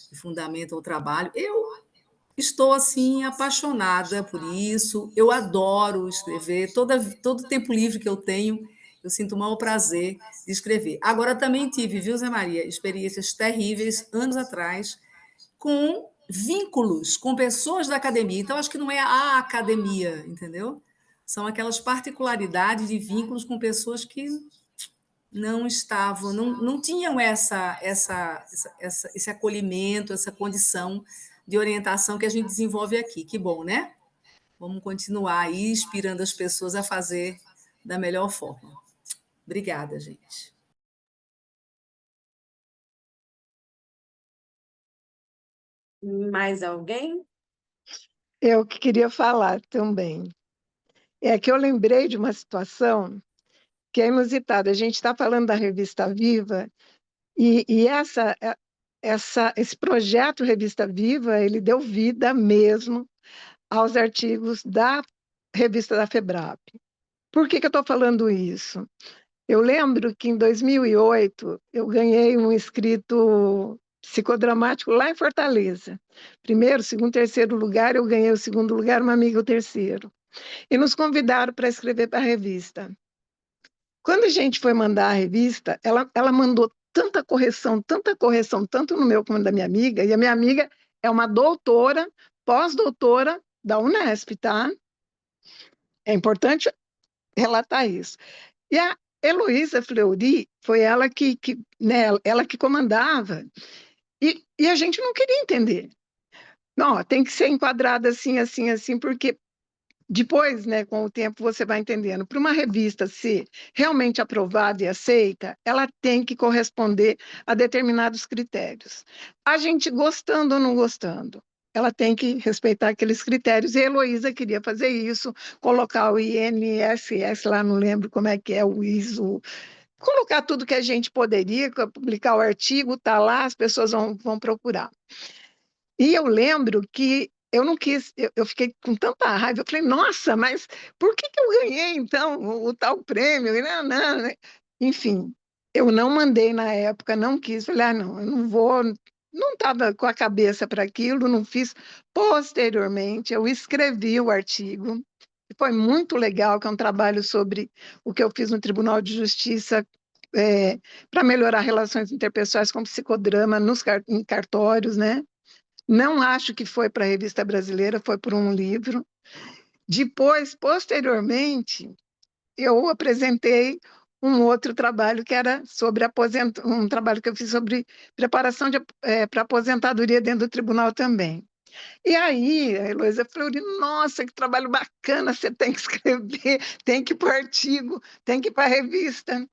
que fundamentam o trabalho. Eu estou, assim, apaixonada por isso. Eu adoro escrever. Todo tempo livre que eu tenho, eu sinto o maior prazer de escrever. Agora, também tive, viu, Zé Maria, experiências terríveis, anos atrás, com vínculos com pessoas da academia. Então, acho que não é a academia, entendeu? São aquelas particularidades de vínculos com pessoas que não estavam, não tinham esse acolhimento, essa condição de orientação que a gente desenvolve aqui. Que bom, né? Vamos continuar aí inspirando as pessoas a fazer da melhor forma. Obrigada, gente. Mais alguém? Eu que queria falar também. É que eu lembrei de uma situação que é inusitada. A gente está falando da Revista Viva, e esse projeto Revista Viva, ele deu vida mesmo aos artigos da revista da FEBRAP. Por que eu estou falando isso? Eu lembro que em 2008 eu ganhei um escrito psicodramático lá em Fortaleza. Primeiro, segundo, terceiro lugar, eu ganhei o segundo lugar, uma amiga o terceiro. E nos convidaram para escrever para a revista. Quando a gente foi mandar a revista, ela mandou tanta correção, tanto no meu como da minha amiga, e a minha amiga é uma doutora, pós-doutora da Unesp, tá? É importante relatar isso. E a Heloísa Fleury foi ela né, ela que comandava, e a gente não queria entender. Não, tem que ser enquadrada assim, assim, assim, porque depois, né, com o tempo, você vai entendendo. Para uma revista ser realmente aprovada e aceita, ela tem que corresponder a determinados critérios. A gente gostando ou não gostando, ela tem que respeitar aqueles critérios. E a Heloísa queria fazer isso, colocar o INSS lá, não lembro como é que é o ISO, colocar tudo que a gente poderia, publicar o artigo, está lá, as pessoas vão procurar. E eu lembro que eu não quis, eu fiquei com tanta raiva, eu falei, nossa, mas por que eu ganhei, então, o tal prêmio? E não, né? Enfim, eu não mandei na época, não quis, falei, não, eu não vou, não estava com a cabeça para aquilo, não fiz. Posteriormente, eu escrevi o artigo, e foi muito legal, que é um trabalho sobre o que eu fiz no Tribunal de Justiça, para melhorar relações interpessoais com psicodrama em cartórios, né? Não acho que foi para a Revista Brasileira, foi por um livro. Depois, posteriormente, eu apresentei um outro trabalho que era sobre um trabalho que eu fiz sobre preparação para aposentadoria dentro do tribunal também. E aí, a Heloísa Fleury, nossa, que trabalho bacana, você tem que escrever, tem que ir para o artigo, tem que ir para a revista.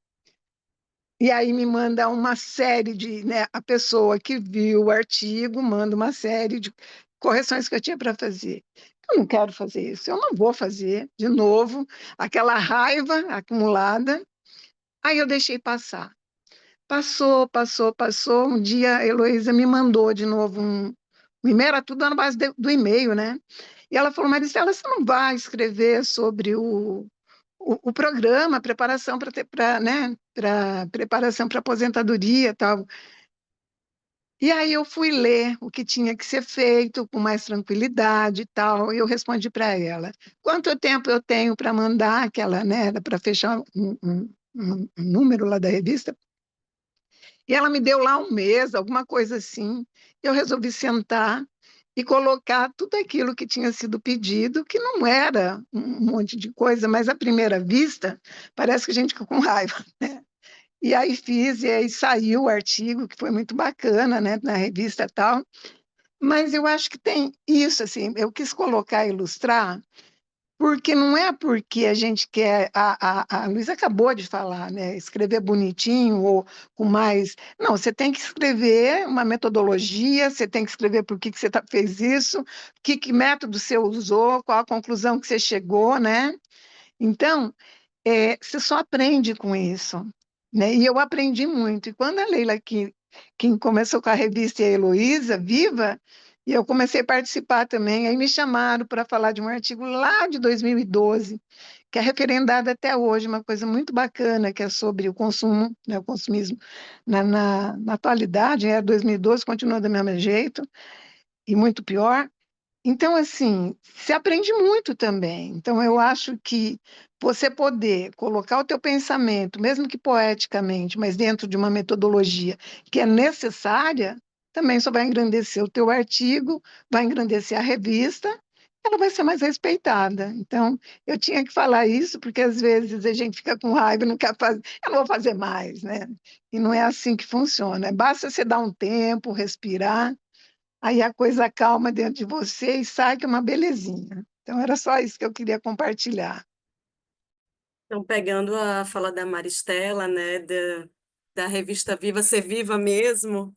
E aí me manda uma série de, né, a pessoa que viu o artigo manda uma série de correções que eu tinha para fazer. Eu não quero fazer isso, eu não vou fazer de novo, aquela raiva acumulada. Aí eu deixei passar. Passou, passou, passou. Um dia a Heloísa me mandou de novo um e-mail, era tudo na base do e-mail, né? E ela falou, Maristela, você não vai escrever sobre o programa, preparação para, né, preparação para aposentadoria e tal. E aí eu fui ler o que tinha que ser feito com mais tranquilidade e tal, e eu respondi para ela, quanto tempo eu tenho para mandar aquela, né, para fechar um número lá da revista? E ela me deu lá um mês, alguma coisa assim. Eu resolvi sentar e colocar tudo aquilo que tinha sido pedido, que não era um monte de coisa, mas à primeira vista, parece que a gente fica com raiva, né? E aí fiz, e aí saiu o artigo, que foi muito bacana, né, na revista e tal. Mas eu acho que tem isso, assim, eu quis colocar, ilustrar, porque não é porque a gente quer, a Luísa acabou de falar, né? Escrever bonitinho ou com mais. Não, você tem que escrever uma metodologia, você tem que escrever por que você fez isso, que método você usou, qual a conclusão que você chegou, né? Então, você só aprende com isso, né? E eu aprendi muito. E quando a Leila, que começou com a revista, e a Heloísa, Viva, e eu comecei a participar também, aí me chamaram para falar de um artigo lá de 2012, que é referendado até hoje, uma coisa muito bacana, que é sobre o consumo, né, o consumismo na atualidade, 2012 continua do mesmo jeito, e muito pior. Então, assim, se aprende muito também. Então, eu acho que você poder colocar o teu pensamento, mesmo que poeticamente, mas dentro de uma metodologia que é necessária, também só vai engrandecer o teu artigo, vai engrandecer a revista, ela vai ser mais respeitada. Então, eu tinha que falar isso, porque às vezes a gente fica com raiva e não quer fazer, eu não vou fazer mais, né? E não é assim que funciona. Basta você dar um tempo, respirar, aí a coisa calma dentro de você e sai que é uma belezinha. Então, era só isso que eu queria compartilhar. Então, pegando a fala da Maristela, né, da revista Viva Ser Viva mesmo,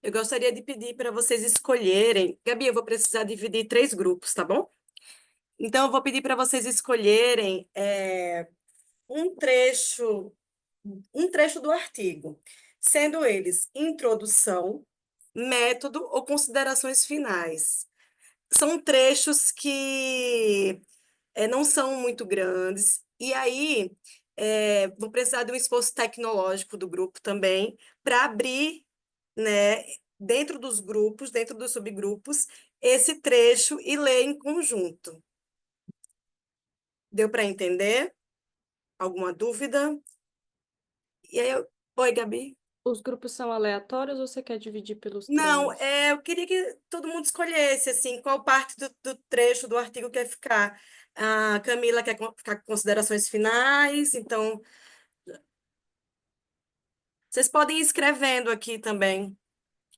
eu gostaria de pedir para vocês escolherem. Gabi, eu vou precisar dividir em 3 grupos, tá bom? Então, eu vou pedir para vocês escolherem um trecho, um trecho do artigo, sendo eles introdução, método ou considerações finais. São trechos que não são muito grandes, e aí vou precisar de um esforço tecnológico do grupo também, para abrir, né, dentro dos grupos, dentro dos subgrupos, esse trecho e ler em conjunto. Deu para entender? Alguma dúvida? E aí Oi, Gabi? Os grupos são aleatórios ou você quer dividir pelos Não, temas? eu queria que todo mundo escolhesse, assim, qual parte do trecho do artigo quer ficar. A Camila quer ficar com considerações finais, então vocês podem ir escrevendo aqui também.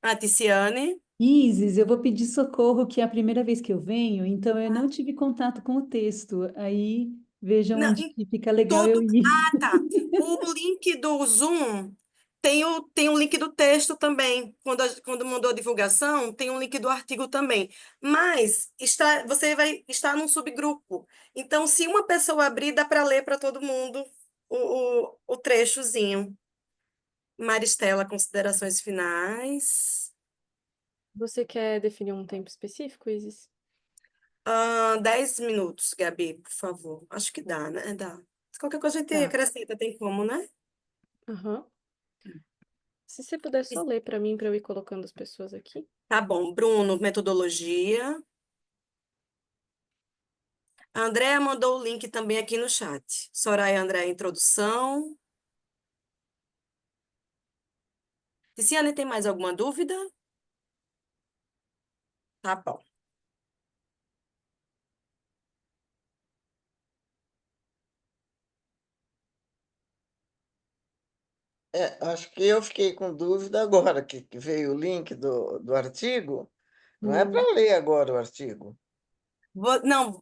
A Ticiane. Isis, eu vou pedir socorro, que é a primeira vez que eu venho, então eu não tive contato com o texto. Aí vejam Não, onde que fica legal eu tudo. ir. Ah, tá. O link do Zoom tem um link do texto também. Quando mandou a divulgação, tem um link do artigo também. Mas você vai estar num subgrupo. Então, se uma pessoa abrir, dá para ler para todo mundo o trechozinho. Maristela, considerações finais. Você quer definir um tempo específico, Isis? 10 minutos, Gabi, por favor. Acho que dá, né? Dá. Qualquer coisa a gente Tá. acrescenta, tem como, né? Aham. Se você puder só ler para mim, para eu ir colocando as pessoas aqui. Tá bom. Bruno, metodologia. A Andrea mandou o link também aqui no chat. Soraya André, introdução. Ticiane, tem mais alguma dúvida? Tá bom. Acho que eu fiquei com dúvida agora que veio o link do artigo. Não é para ler agora o artigo. Não,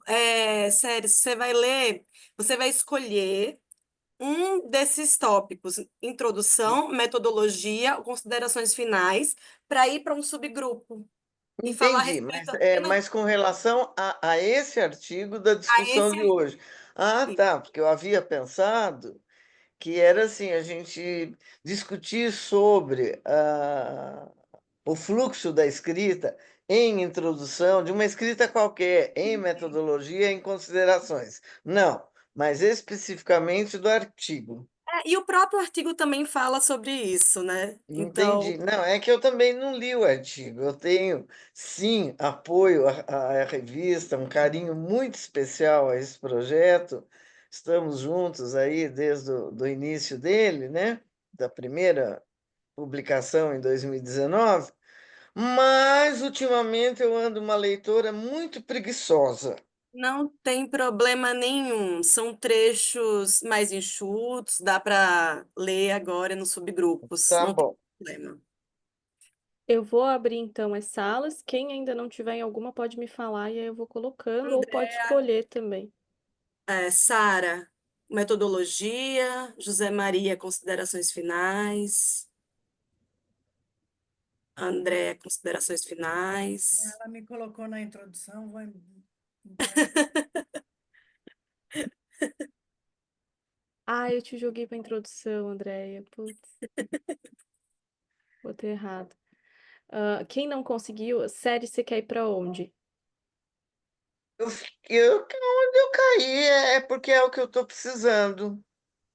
sério, você vai escolher um desses tópicos, introdução, metodologia, considerações finais, para ir para um subgrupo e falar a Entendi, respeito mas com relação a esse artigo da a discussão esse de hoje. Ah, artigo. tá, porque eu havia pensado que era assim, a gente discutir sobre o fluxo da escrita em introdução, de uma escrita qualquer, em metodologia, em considerações. Não, mas especificamente do artigo. E o próprio artigo também fala sobre isso, né? Então, Entendi. Não, é que eu também não li o artigo. Eu tenho, sim, apoio à revista, um carinho muito especial a esse projeto. Estamos juntos aí desde o do início dele, né? Da primeira publicação em 2019. Mas, ultimamente, eu ando uma leitora muito preguiçosa. não tem problema nenhum. São trechos mais enxutos, dá para ler agora nos subgrupos, Tá não tem bom. problema. Eu vou abrir então as salas. Quem ainda não tiver em alguma pode me falar e aí eu vou colocando, ou pode escolher também. Sara, metodologia, José Maria, considerações finais, André, considerações finais. Ela me colocou na introdução, vou Ah, eu te joguei para introdução, Andréia. Putz, botei errado. Quem não conseguiu, série você quer ir para onde? Onde eu caí é porque é o que eu estou precisando.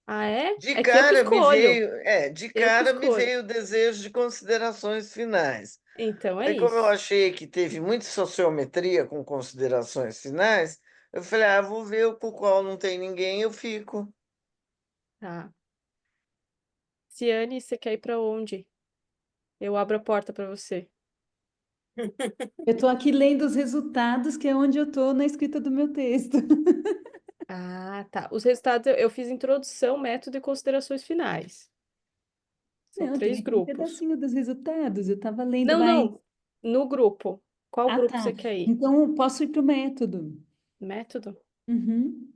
Ah, é? De É que eu que cara me escolho. veio, de Eu que cara me escolho. veio o desejo de considerações finais. Então é Aí, como eu isso. achei que teve muita sociometria com considerações finais, eu falei, vou ver o com qual não tem ninguém, eu fico. Tá. Ciane, você quer ir para onde? Eu abro a porta para você. Eu estou aqui lendo os resultados, que é onde eu estou na escrita do meu texto. Ah, tá. Os resultados eu fiz introdução, método e considerações finais. São Não, tem 3 aqui um grupos. pedacinho dos resultados. Eu estava lendo Não, mais. não. No grupo. Qual Ah, grupo tá. você quer ir? Então eu posso ir para o método. Método? Uhum.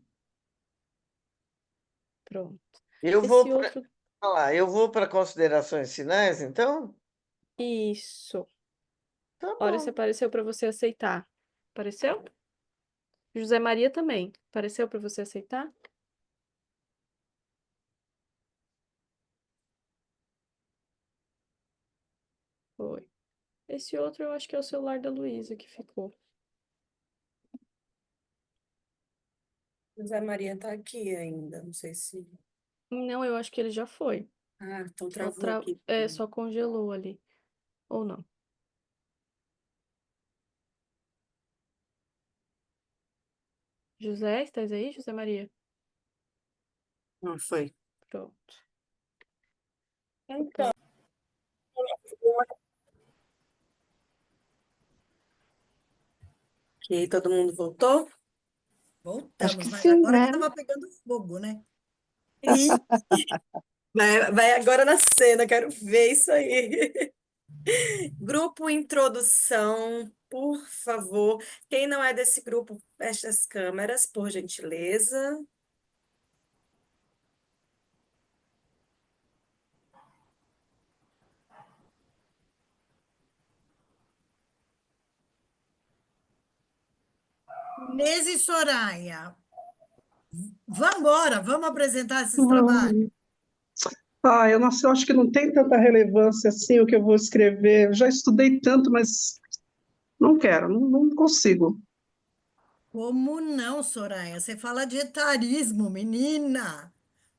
Pronto. Eu Esse vou outro. eu vou para considerações finais, então? Isso. Tá Olha se bom. apareceu para você aceitar. Apareceu? José Maria também. Apareceu para você aceitar? Foi. Esse outro eu acho que é o celular da Luísa que ficou. José Maria está aqui ainda, não sei se. Não, eu acho que ele já foi. Então Só, travou aqui. só congelou ali. Ou não? José, estás aí, José Maria? Não foi. Pronto. Então, ok, todo mundo voltou? Acho que voltamos, mas sim, agora que né? estava pegando fogo, né? Ih, vai agora na cena, quero ver isso aí. Grupo Introdução, por favor. Quem não é desse grupo, feche as câmeras, por gentileza. Inês e Soraya, vamos embora, vamos apresentar esses trabalhos. Eu não sei, eu acho que não tem tanta relevância assim o que eu vou escrever. Eu já estudei tanto, mas não quero, não consigo. Como não, Soraya? Você fala de etarismo, menina.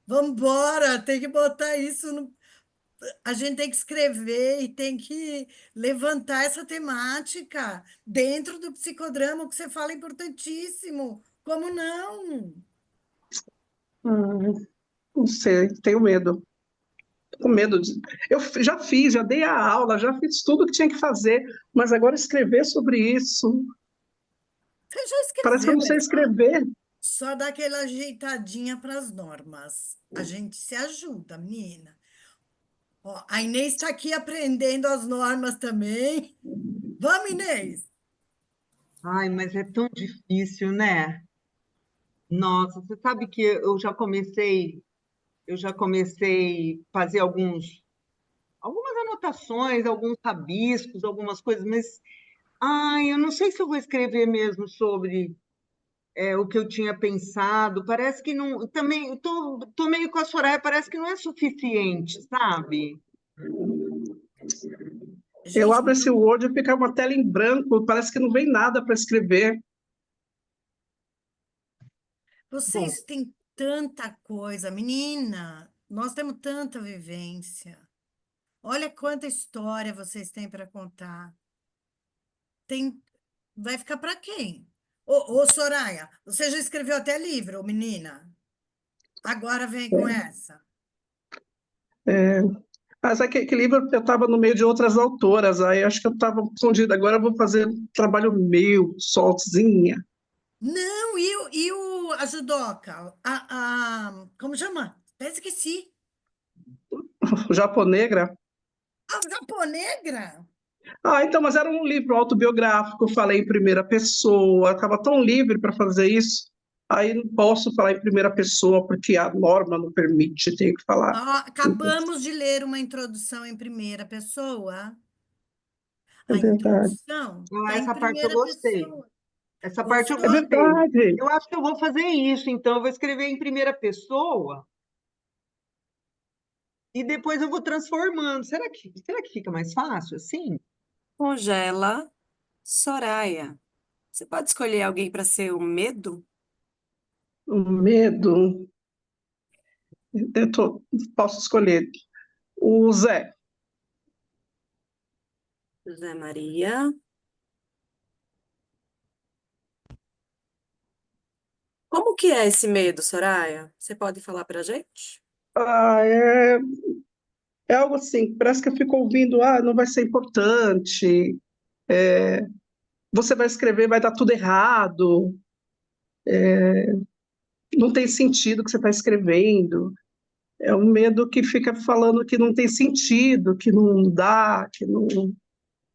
Vamos embora, tem que botar isso no... A gente tem que escrever e tem que levantar essa temática dentro do psicodrama, o que você fala é importantíssimo. Como não? Não sei, tenho medo. Tô com medo de. Eu já fiz, já dei a aula, já fiz tudo que tinha que fazer, mas agora escrever sobre isso, Você já parece que eu escreveu, não sei escrever. só dá aquela ajeitadinha para as normas. A gente se ajuda, menina. Ó, a Inês está aqui aprendendo as normas também. Vamos, Inês! Ai, mas é tão difícil, né? Nossa, você sabe que eu já comecei a fazer algumas anotações, alguns rabiscos, algumas coisas, mas ai, eu não sei se eu vou escrever mesmo sobre o que eu tinha pensado. Parece que não. Também tô meio com a Soraya, parece que não é suficiente, sabe? Eu Gente, abro esse Word e fica uma tela em branco, parece que não vem nada para escrever. Bom, vocês têm tanta coisa, menina. Nós temos tanta vivência. Olha quanta história vocês têm para contar. Tem, vai ficar para quem? Ô, Soraya, você já escreveu até livro, menina. Agora vem com essa. É, mas aquele livro eu estava no meio de outras autoras, aí acho que eu estava escondida. Agora eu vou fazer um trabalho meu, sozinha. Não, a judoca? Como chama? Até esqueci. Japonegra. A japonegra? Ah, então, mas era um livro autobiográfico, eu falei em primeira pessoa, estava tão livre para fazer isso, aí não posso falar em primeira pessoa, porque a norma não permite, tenho que falar. Acabamos de ler uma introdução em primeira pessoa. É A verdade. introdução está em essa parte eu primeira gostei. pessoa. Essa parte eu É Gostou? gostei. verdade. Eu acho que eu vou fazer isso, então eu vou escrever em primeira pessoa e depois eu vou transformando. Será que fica mais fácil assim? Congela, Soraya. Você pode escolher alguém para ser o medo? O medo, posso escolher o Zé. José Maria. Como que é esse medo, Soraya? Você pode falar para a gente? Ah, é algo assim, parece que eu fico ouvindo, não vai ser importante, você vai escrever, vai dar tudo errado, não tem sentido o que você está escrevendo. É um medo que fica falando que não tem sentido, que não dá,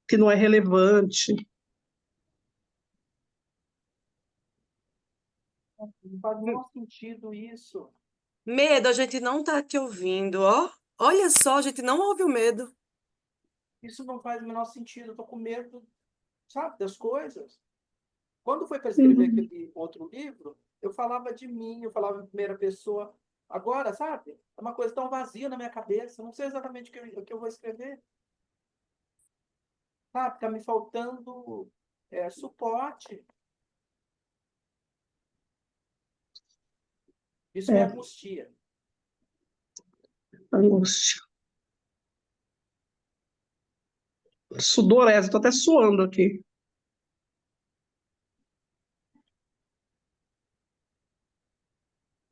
que não é relevante. Não faz o menor sentido isso. Medo, a gente não tá te ouvindo, ó. Olha só, a gente não ouve o medo. Isso não faz o menor sentido. Eu tô com medo, sabe, das coisas. Quando foi para escrever aquele outro livro, eu falava de mim, eu falava em primeira pessoa. Agora, sabe, é uma coisa tão vazia na minha cabeça. Eu não sei exatamente o que eu vou escrever. Sabe, tá me faltando suporte. Isso me É, angustia. angústia. Sudorese, estou até suando aqui.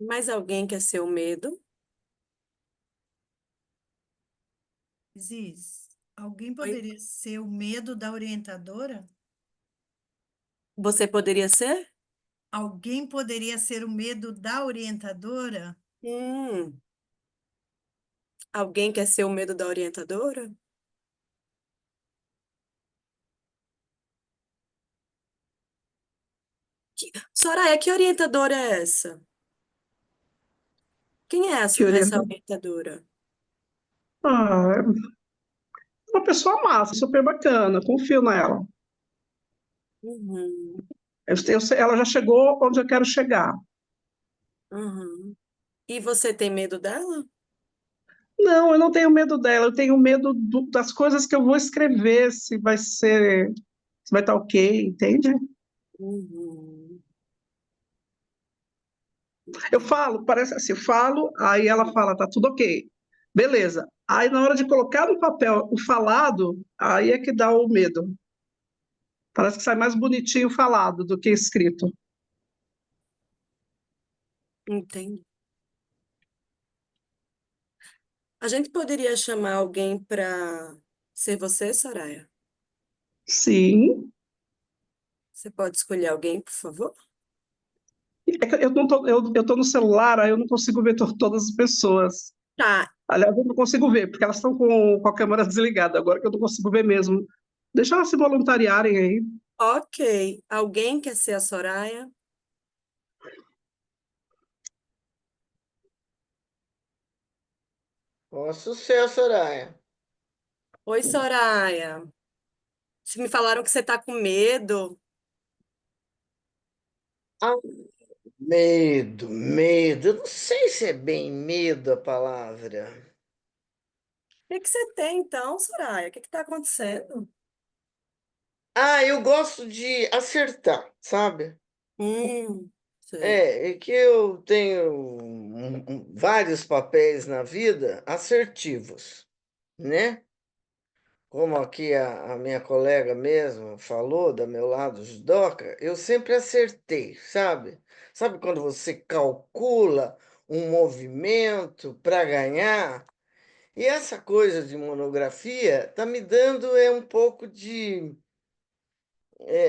Mais alguém quer ser o medo? Ziz, alguém Oi? poderia ser o medo da orientadora? Você poderia ser? Alguém poderia ser o medo da orientadora? Hum, alguém quer ser o medo da orientadora? Soraya, que orientadora é essa? Quem é Que essa orienta... orientadora? É uma pessoa massa, super bacana, confio nela. Uhum, Ela já chegou onde eu quero chegar. uhum. E você tem medo dela? Não, eu não tenho medo dela, eu tenho medo das coisas que eu vou escrever, se vai estar ok, entende? Uhum. Eu falo, parece assim, eu falo, aí ela fala, tá tudo ok. Beleza. Aí na hora de colocar no papel o falado, aí é que dá o medo. Parece que sai mais bonitinho falado do que escrito. Entendi. A gente poderia chamar alguém para ser você, Soraya? Sim. Você pode escolher alguém, por favor? É que eu não tô, eu tô no celular, aí eu não consigo ver todas as pessoas. Tá. Aliás, eu não consigo ver, porque elas estão com a câmera desligada, agora que eu não consigo ver mesmo. Deixa elas se voluntariarem aí. Ok. Alguém quer ser a Soraya? Posso ser a Soraya. Oi, Soraya. Me falaram que você está com medo. Ah, medo, medo. Eu não sei se é bem medo a palavra. O que que você tem, então, Soraya? O que está acontecendo? Ah, eu gosto de acertar, sabe? Sei. É que eu tenho vários papéis na vida assertivos, né? Como aqui a minha colega mesmo falou, do meu lado judoca, eu sempre acertei, sabe? Sabe quando você calcula um movimento para ganhar? E essa coisa de monografia tá me dando um pouco de,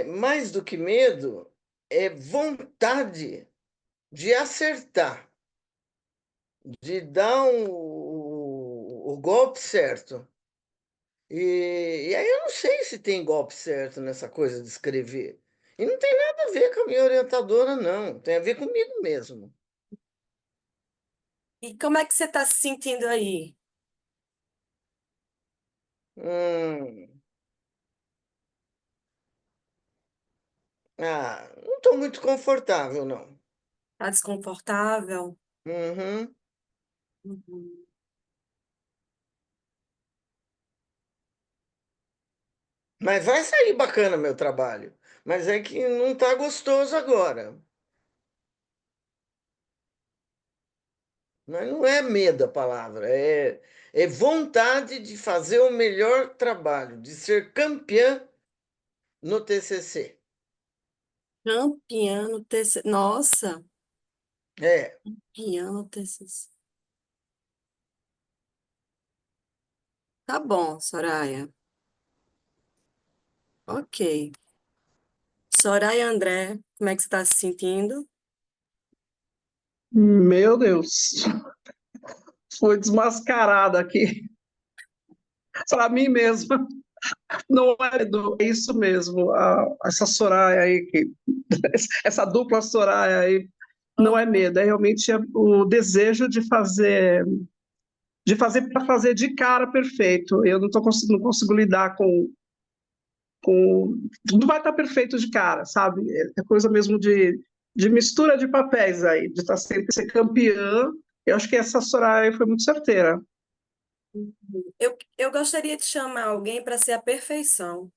mais do que medo, é vontade de acertar, de dar o golpe certo. E aí eu não sei se tem golpe certo nessa coisa de escrever. E não tem nada a ver com a minha orientadora, não. Tem a ver comigo mesmo. E como é que você está se sentindo aí? Hum, não estou muito confortável, não. Está desconfortável? Uhum. Uhum. Mas vai sair bacana meu trabalho. Mas é que não está gostoso agora. Mas não é medo a palavra, é vontade de fazer o melhor trabalho, de ser campeã no TCC. Campeã no TCC. Nossa, É, campeã no TCC. Tá bom, Soraya. Ok. Soraya André, como é que você está se sentindo? Meu Deus, foi desmascarada aqui para mim mesma. Não é é isso mesmo. Essa Soraya aí, essa dupla Soraya aí, não é medo, é realmente o desejo de fazer para fazer de cara perfeito. Eu não consigo lidar com. Tudo vai estar perfeito de cara, sabe? É coisa mesmo de mistura de papéis aí, de estar sempre ser campeã. Eu acho que essa Soraya aí foi muito certeira. Eu gostaria de chamar alguém para ser a perfeição.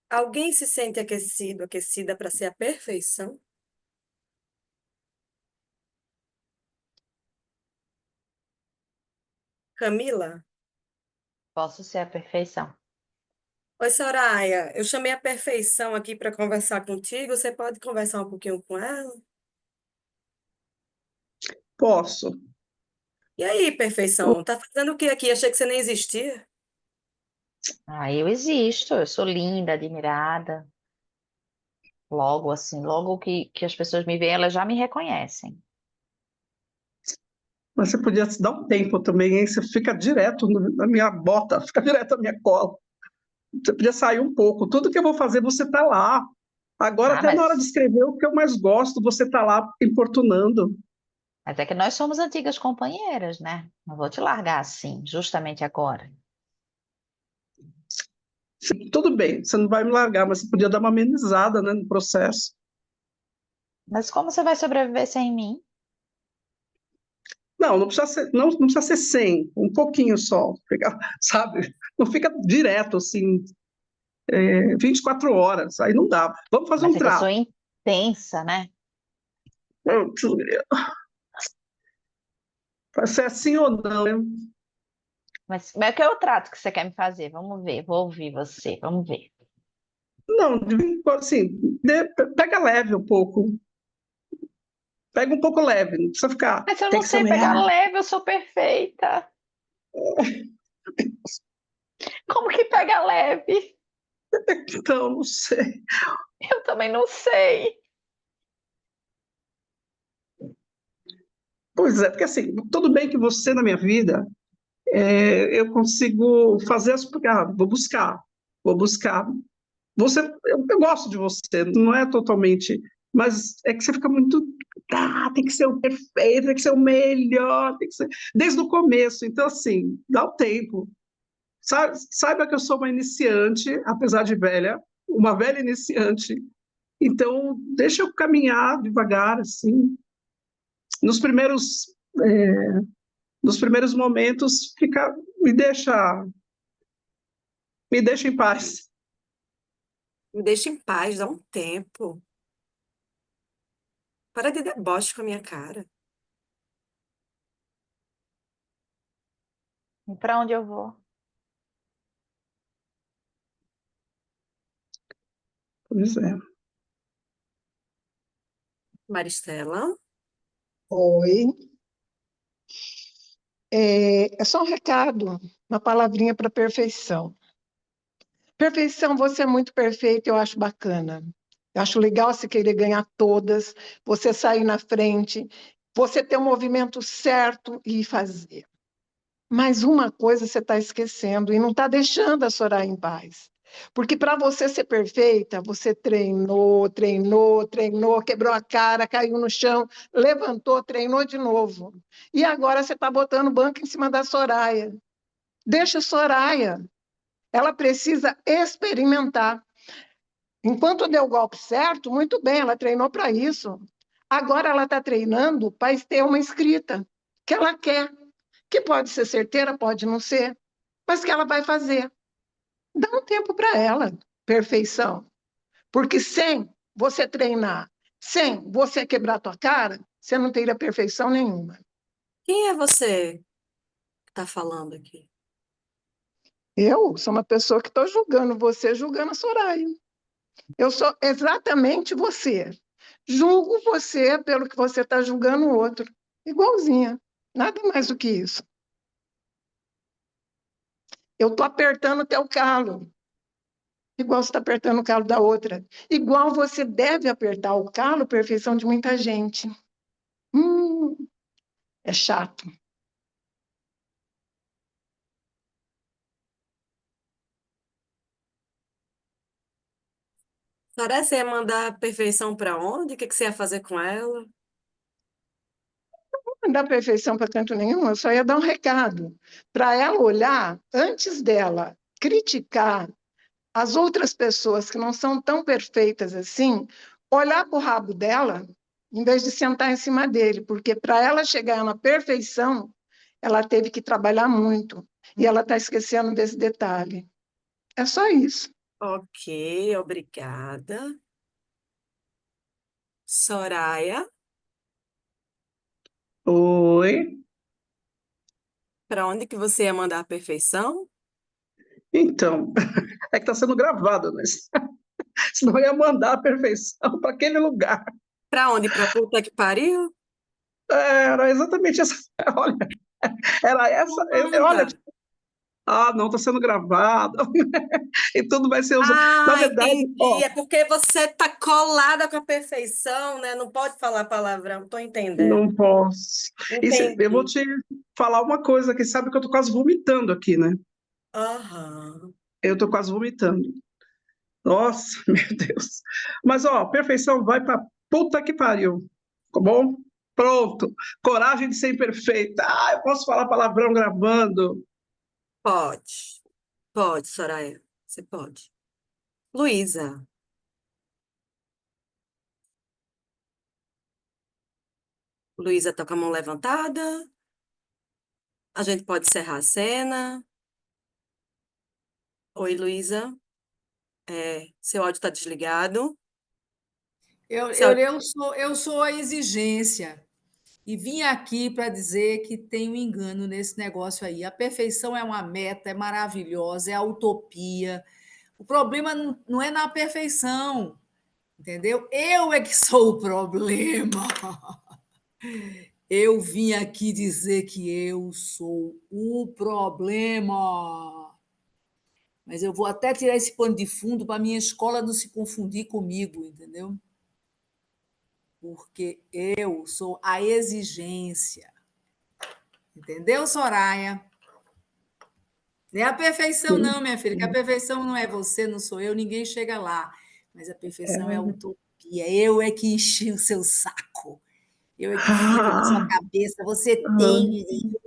Alguém se sente aquecido, aquecida para ser a perfeição? Camila? Posso ser a perfeição. Oi, Soraya. Eu chamei a perfeição aqui para conversar contigo. Você pode conversar um pouquinho com ela? Posso. E aí, perfeição? Tá fazendo o que aqui? Achei que você nem existia. Ah, eu existo, eu sou linda, admirada. Logo assim, logo que as pessoas me veem, elas já me reconhecem. Mas você podia se dar um tempo também, hein? Você fica direto na minha bota, fica direto na minha cola. Você podia sair um pouco. Tudo que eu vou fazer, você está lá. Agora, Ah, até na hora de escrever, o que eu mais gosto, você está lá importunando. mas é que nós somos antigas companheiras, né? Não vou te largar assim, justamente agora. Tudo bem, você não vai me largar, mas você podia dar uma amenizada, né, no processo. Mas como você vai sobreviver sem mim? Não, não precisa ser 100, um pouquinho só, pegar, sabe? Não fica direto, assim, 24 horas, aí não dá. Vamos fazer Mas um é que eu sou trato. intensa, né? Vai ser assim ou não, né? Mas que é o trato que você quer me fazer? Vamos ver, vou ouvir você, vamos ver. Não, assim, pega leve um pouco. Pega um pouco leve, não precisa ficar. Mas eu Tem não que ser sei pegar amanhã. leve, eu sou perfeita. Como que pega leve? Então, não sei. Eu também não sei. Pois é, porque assim, tudo bem que você na minha vida, eu consigo fazer vou buscar. Eu gosto de você, não é totalmente, mas é que você fica muito, tem que ser o perfeito, tem que ser o melhor, tem que ser desde o começo. Então, assim, dá o tempo. Saiba que eu sou uma iniciante, apesar de velha, uma velha iniciante. Então, deixa eu caminhar devagar, assim. Nos primeiros, é, nos primeiros momentos, me deixa em paz. Me deixa em paz, dá um tempo. Para de deboche com a minha cara. E para onde eu vou? Pois é. Maristela, Oi. É só um recado, uma palavrinha para perfeição. Perfeição, você é muito perfeita, eu acho bacana. Eu acho legal você querer ganhar todas, você sair na frente, você ter o movimento certo e fazer. Mas uma coisa você está esquecendo e não está deixando a Soraya em paz. Porque para você ser perfeita, você treinou, treinou, treinou, quebrou a cara, caiu no chão, levantou, treinou de novo. E agora você está botando banco em cima da Soraya. Deixa a Soraya. Ela precisa experimentar. Enquanto deu o golpe certo, muito bem, ela treinou para isso. Agora ela está treinando para ter uma escrita que ela quer, que pode ser certeira, pode não ser, mas que ela vai fazer. Dá um tempo para ela, perfeição. Porque sem você treinar, sem você quebrar a tua cara, você não teria perfeição nenhuma. quem é você que está falando aqui? Eu sou uma pessoa que estou julgando você, julgando a Soraya. Eu sou exatamente você. Julgo você pelo que você está julgando o outro. Igualzinha. Nada mais do que isso. Eu estou apertando o teu calo. Igual você está apertando o calo da outra. Igual você deve apertar o calo, perfeição de muita gente. É chato. Soraya, você ia mandar a perfeição para onde? O que você ia fazer com ela? Não dá perfeição para canto nenhum, eu só ia dar um recado. Para ela olhar, antes dela criticar as outras pessoas que não são tão perfeitas assim, olhar para o rabo dela, em vez de sentar em cima dele, porque para ela chegar na perfeição, ela teve que trabalhar muito. E ela está esquecendo desse detalhe. É só isso. Ok, obrigada. Soraya, Oi. para onde que você ia mandar a perfeição? Então, é que está sendo gravado, né? Senão eu ia mandar a perfeição para aquele lugar. Para onde? Para puta que pariu? Era exatamente essa. Olha, era essa. Olha, Manda. não, está sendo gravado. E tudo vai ser usado. Na verdade, Entendi. É porque você tá colada com a perfeição, né? Não pode falar palavrão. Tô entendendo. não posso. Eu vou Entendi. te falar uma coisa que sabe que eu tô quase vomitando aqui, né? Aham. Eu tô quase vomitando. Nossa, meu Deus. Mas, ó, perfeição vai pra puta que pariu. Tá bom? Pronto. Coragem de ser imperfeita. Eu posso falar palavrão gravando. Pode. Pode, Soraya. Você pode. Luísa. Luísa tá com a mão levantada. A gente pode encerrar a cena. Oi, Luísa. Seu áudio está desligado. Seu áudio... Eu sou a exigência. E vim aqui para dizer que tem um engano nesse negócio aí. A perfeição é uma meta, é maravilhosa, é a utopia. O problema não é na perfeição, entendeu? Eu é que sou o problema. Eu vim aqui dizer que eu sou o problema. Mas eu vou até tirar esse pano de fundo para minha escola não se confundir comigo, entendeu? porque eu sou a exigência. Entendeu, Soraya? Não é a perfeição, não, minha filha, que a perfeição não é você, não sou eu, ninguém chega lá. Mas a perfeição é a utopia. Eu é que enchi o seu saco. Eu é que fico na sua cabeça. Você tem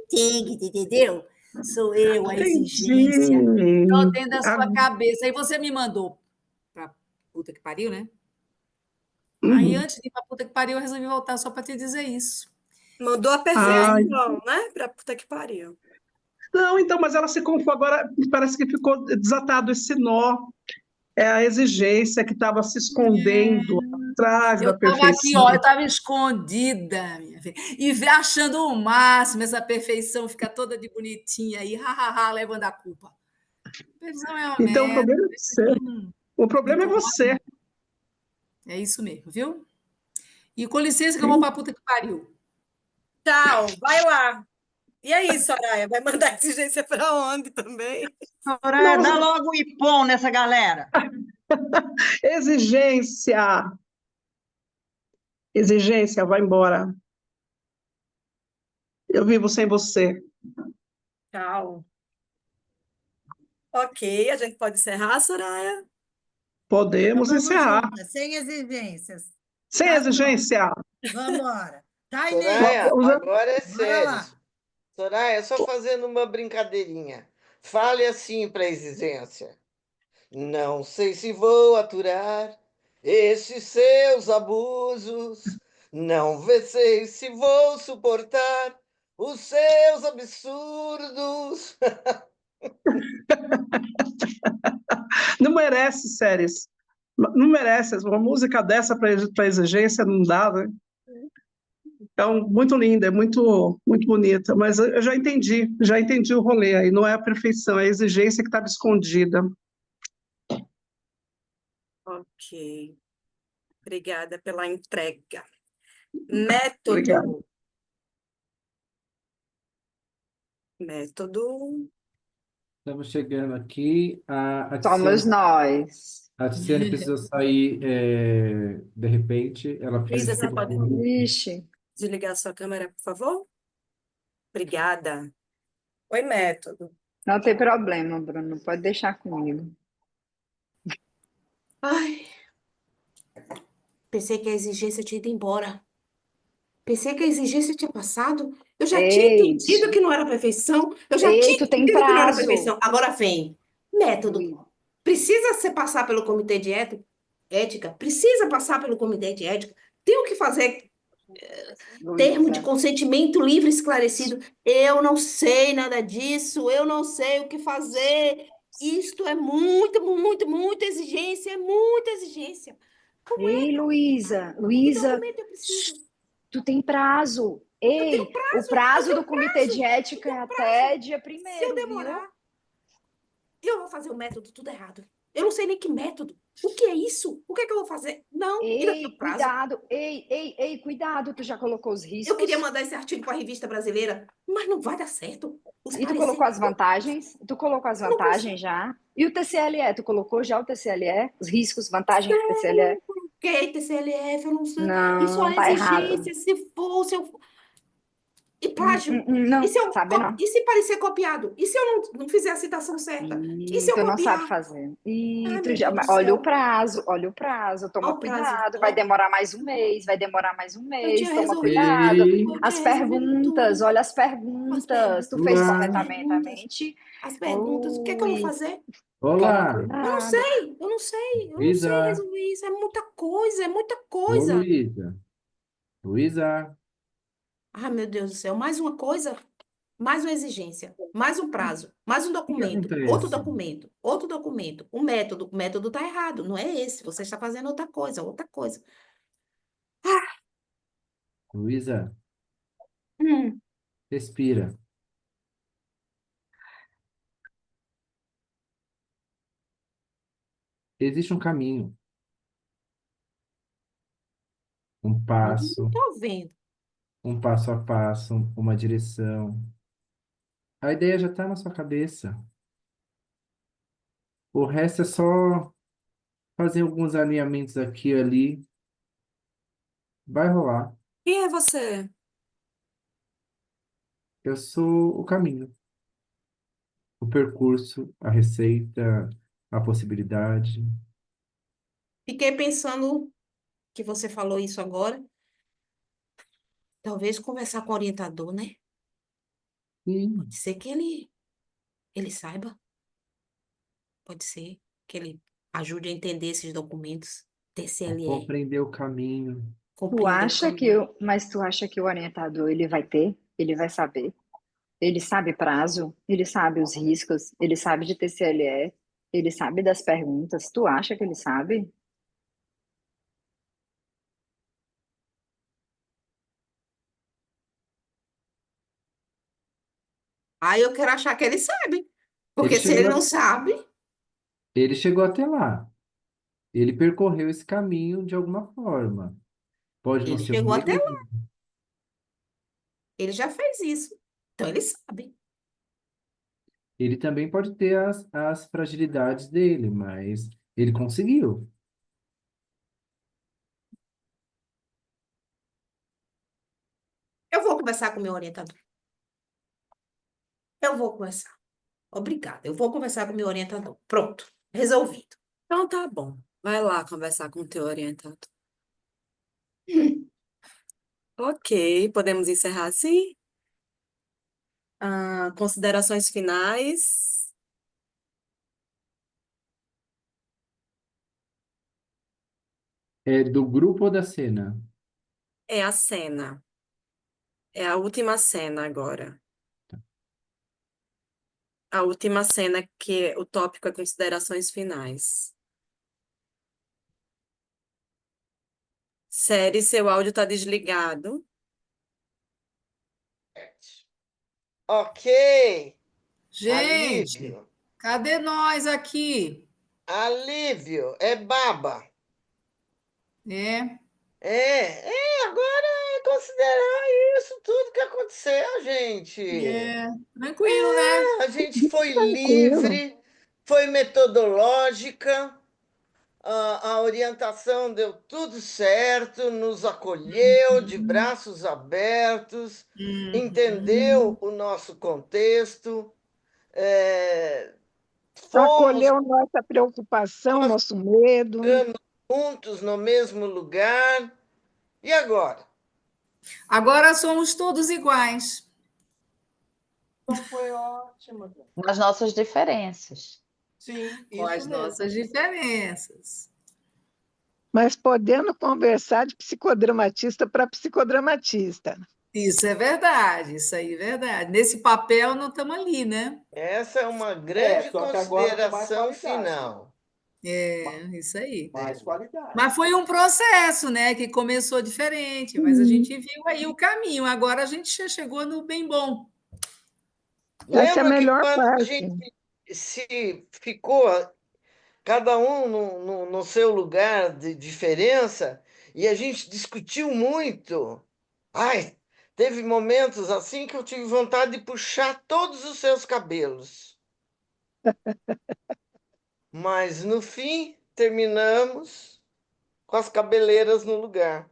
que, entendeu? Sou eu, a exigência. Estou Entendi. dentro da sua cabeça. Aí você me mandou para puta que pariu, né? Aí, Uhum. antes de ir para puta que pariu, eu resolvi voltar só para te dizer isso. Mandou a Ai, perfeição, né? Pra puta que pariu. não, então, mas ela se confundiu agora, parece que ficou desatado esse nó, é a exigência que estava se escondendo atrás Eu da estava aqui, ó, eu perfeição. estava escondida, minha filha, achando o máximo essa perfeição, fica toda de bonitinha aí, levando a culpa. Perfeição é uma Então, o merda, problema é você. O me problema é incomoda. você. É isso mesmo, viu? E com licença que eu vou para a puta que pariu. Tchau, vai lá. E aí, Soraya, vai mandar exigência para onde também? Soraya, dá Nossa, logo o ipom nessa galera. exigência. Exigência, vai embora. Eu vivo sem você. Tchau. Ok, a gente pode encerrar, Soraya? Então Podemos vamos encerrar. juntas, sem exigências. Sem Tá, exigência. vamos embora. Tá, Inês? Soraya, Usa- agora é Bora sério. lá. Soraya, só fazendo uma brincadeirinha. Fale assim para a exigência. Não sei se vou aturar estes seus abusos. Não sei se vou suportar os seus absurdos. Não merece séries. Não merece. Uma música dessa para exigência não dá, né? Então, muito linda, é muito bonita. Mas eu já entendi o rolê aí. Não é a perfeição, é a exigência que estava escondida. Ok. Obrigada pela entrega. Obrigado. Método. Método. Estamos chegando aqui. Somos nós. A Tiziane precisou sair de repente. Ela pediu Luísa, você desculpa pode comigo. Vixe. desligar sua câmera, por favor? Obrigada. Oi, método. Não tem problema, Bruno. Pode deixar comigo. Ai, pensei que a exigência tinha ido embora. Pensei que a exigência tinha passado. Eu já tinha Ei, entendido que não era perfeição. Eu já ei, tinha tu tem entendido que não era prazo. perfeição. Agora vem. Método. Luísa, Precisa se passar pelo comitê de ética? Precisa passar pelo comitê de ética? Tenho que fazer termo de Luísa. consentimento livre e esclarecido. Eu não sei nada disso. Eu não sei o que fazer. Isto é muita exigência. É muita exigência. Como é? Ei, Luísa. Que Luísa, documento eu preciso? tu tem prazo. Eu tenho Ei, o prazo. Eu prazo tenho do comitê de prazo. Eu ética é tenho até dia Se eu 1º, viu? demorar, eu vou fazer o método tudo errado. Eu não sei nem que método. O que é isso? O que é que eu vou fazer? Não, ainda Ei, tenho prazo. cuidado. Ei, cuidado. Tu já colocou os Eu queria riscos? mandar esse artigo para a revista brasileira, mas não vai dar certo. Os E tu colocou as pareceres. vantagens? Tu colocou as Eu não consigo. vantagens já? E o TCLE? Tu colocou já o TCLE? Os riscos, vantagens do TCLE? Que TCLF, eu não sei. Isso Não, é tá errado. exigência. Se for, se eu. E plágio. E Não, se eu sabe não. e se parecer copiado? E se eu não fizer a citação certa? E se E eu tu não sabe copiar? fazer. E Ai, tu meu já, Deus do olha céu. olha o prazo, toma Olha o prazo. cuidado, vai demorar mais um mês, vai demorar mais um Eu mês, tinha toma resolvido. cuidado. E... Eu As tinha resolvido perguntas, tudo. olha as As perguntas, tu fez perguntas, as Olá, perguntas, corretamente. as perguntas. O que é que eu vou Ui, fazer? toma olá, cuidado. Eu não sei Luísa. resolver isso. É muita coisa, é muita Ô, coisa. Luísa. Luísa, Ah, meu Deus do céu, mais uma coisa, mais uma exigência, mais um prazo, mais um o que documento, acontece? outro documento. O método está errado, não é esse. Você está fazendo outra coisa, outra coisa. Luísa, Hum, respira. Existe um caminho, um não passo, estou vendo. um passo a passo, uma direção. A ideia já está na sua cabeça. O resto é só fazer alguns alinhamentos aqui e ali Vai rolar. Quem é você? Eu sou o caminho, o percurso, a receita, a possibilidade. Fiquei pensando que você falou isso agora. Talvez conversar com o orientador, né? Sim, Pode ser que ele saiba. Pode ser que ele ajude a entender esses documentos, a TCLE, compreender o caminho. compreender o caminho. Mas tu acha que o orientador ele vai ter? Ele vai saber? Ele sabe prazo? Ele sabe os riscos? Ele sabe de TCLE? Ele sabe das perguntas? Tu acha que ele sabe? Aí eu quero achar que ele sabe. Ele Porque se ele chegou, não sabe, ele chegou até lá. Ele percorreu esse caminho de alguma forma. Pode não ele ser o chegou até mesmo. lá. Ele já fez isso. Então ele sabe. Ele também pode ter as fragilidades dele, mas ele conseguiu. Eu vou conversar com o meu orientador. Eu vou conversar. Obrigada. Eu vou conversar com o meu orientador. Pronto. Resolvido. Então tá bom. Vai lá conversar com o teu orientador. Ok, podemos encerrar assim? Considerações finais. É do grupo ou da cena? É a cena. É a última cena agora. A última cena que o tópico é considerações finais. Série, seu áudio está desligado. Ok. Gente, Alívio. cadê nós aqui? Alívio. É baba. É, Agora é considerar isso tudo que aconteceu, gente. tranquilo, né? A gente foi Tranquilo. livre, foi metodológica, a orientação deu tudo certo, nos acolheu de braços abertos, entendeu o nosso contexto, fomos Acolheu nossa preocupação, nosso medo. juntos no mesmo lugar. E agora? Agora somos todos iguais. Então foi ótimo. Nas nossas diferenças. Sim, Com as isso mesmo. nossas diferenças. Mas podendo conversar de psicodramatista para psicodramatista. Isso é verdade, isso aí é verdade. Nesse papel não estamos ali, né? Essa é uma grande só que agora com mais consideração qualidade. final. Isso aí. Mais qualidade. Mas foi um processo, né? Que começou diferente, mas a gente viu aí o caminho. Agora a gente já chegou no bem bom. Essa é a Lembra que melhor quando a parte. gente se ficou cada um no seu lugar de diferença e a gente discutiu muito. Ai, teve momentos assim que eu tive vontade de puxar todos os seus cabelos. Mas no fim terminamos com as cabeleiras no lugar.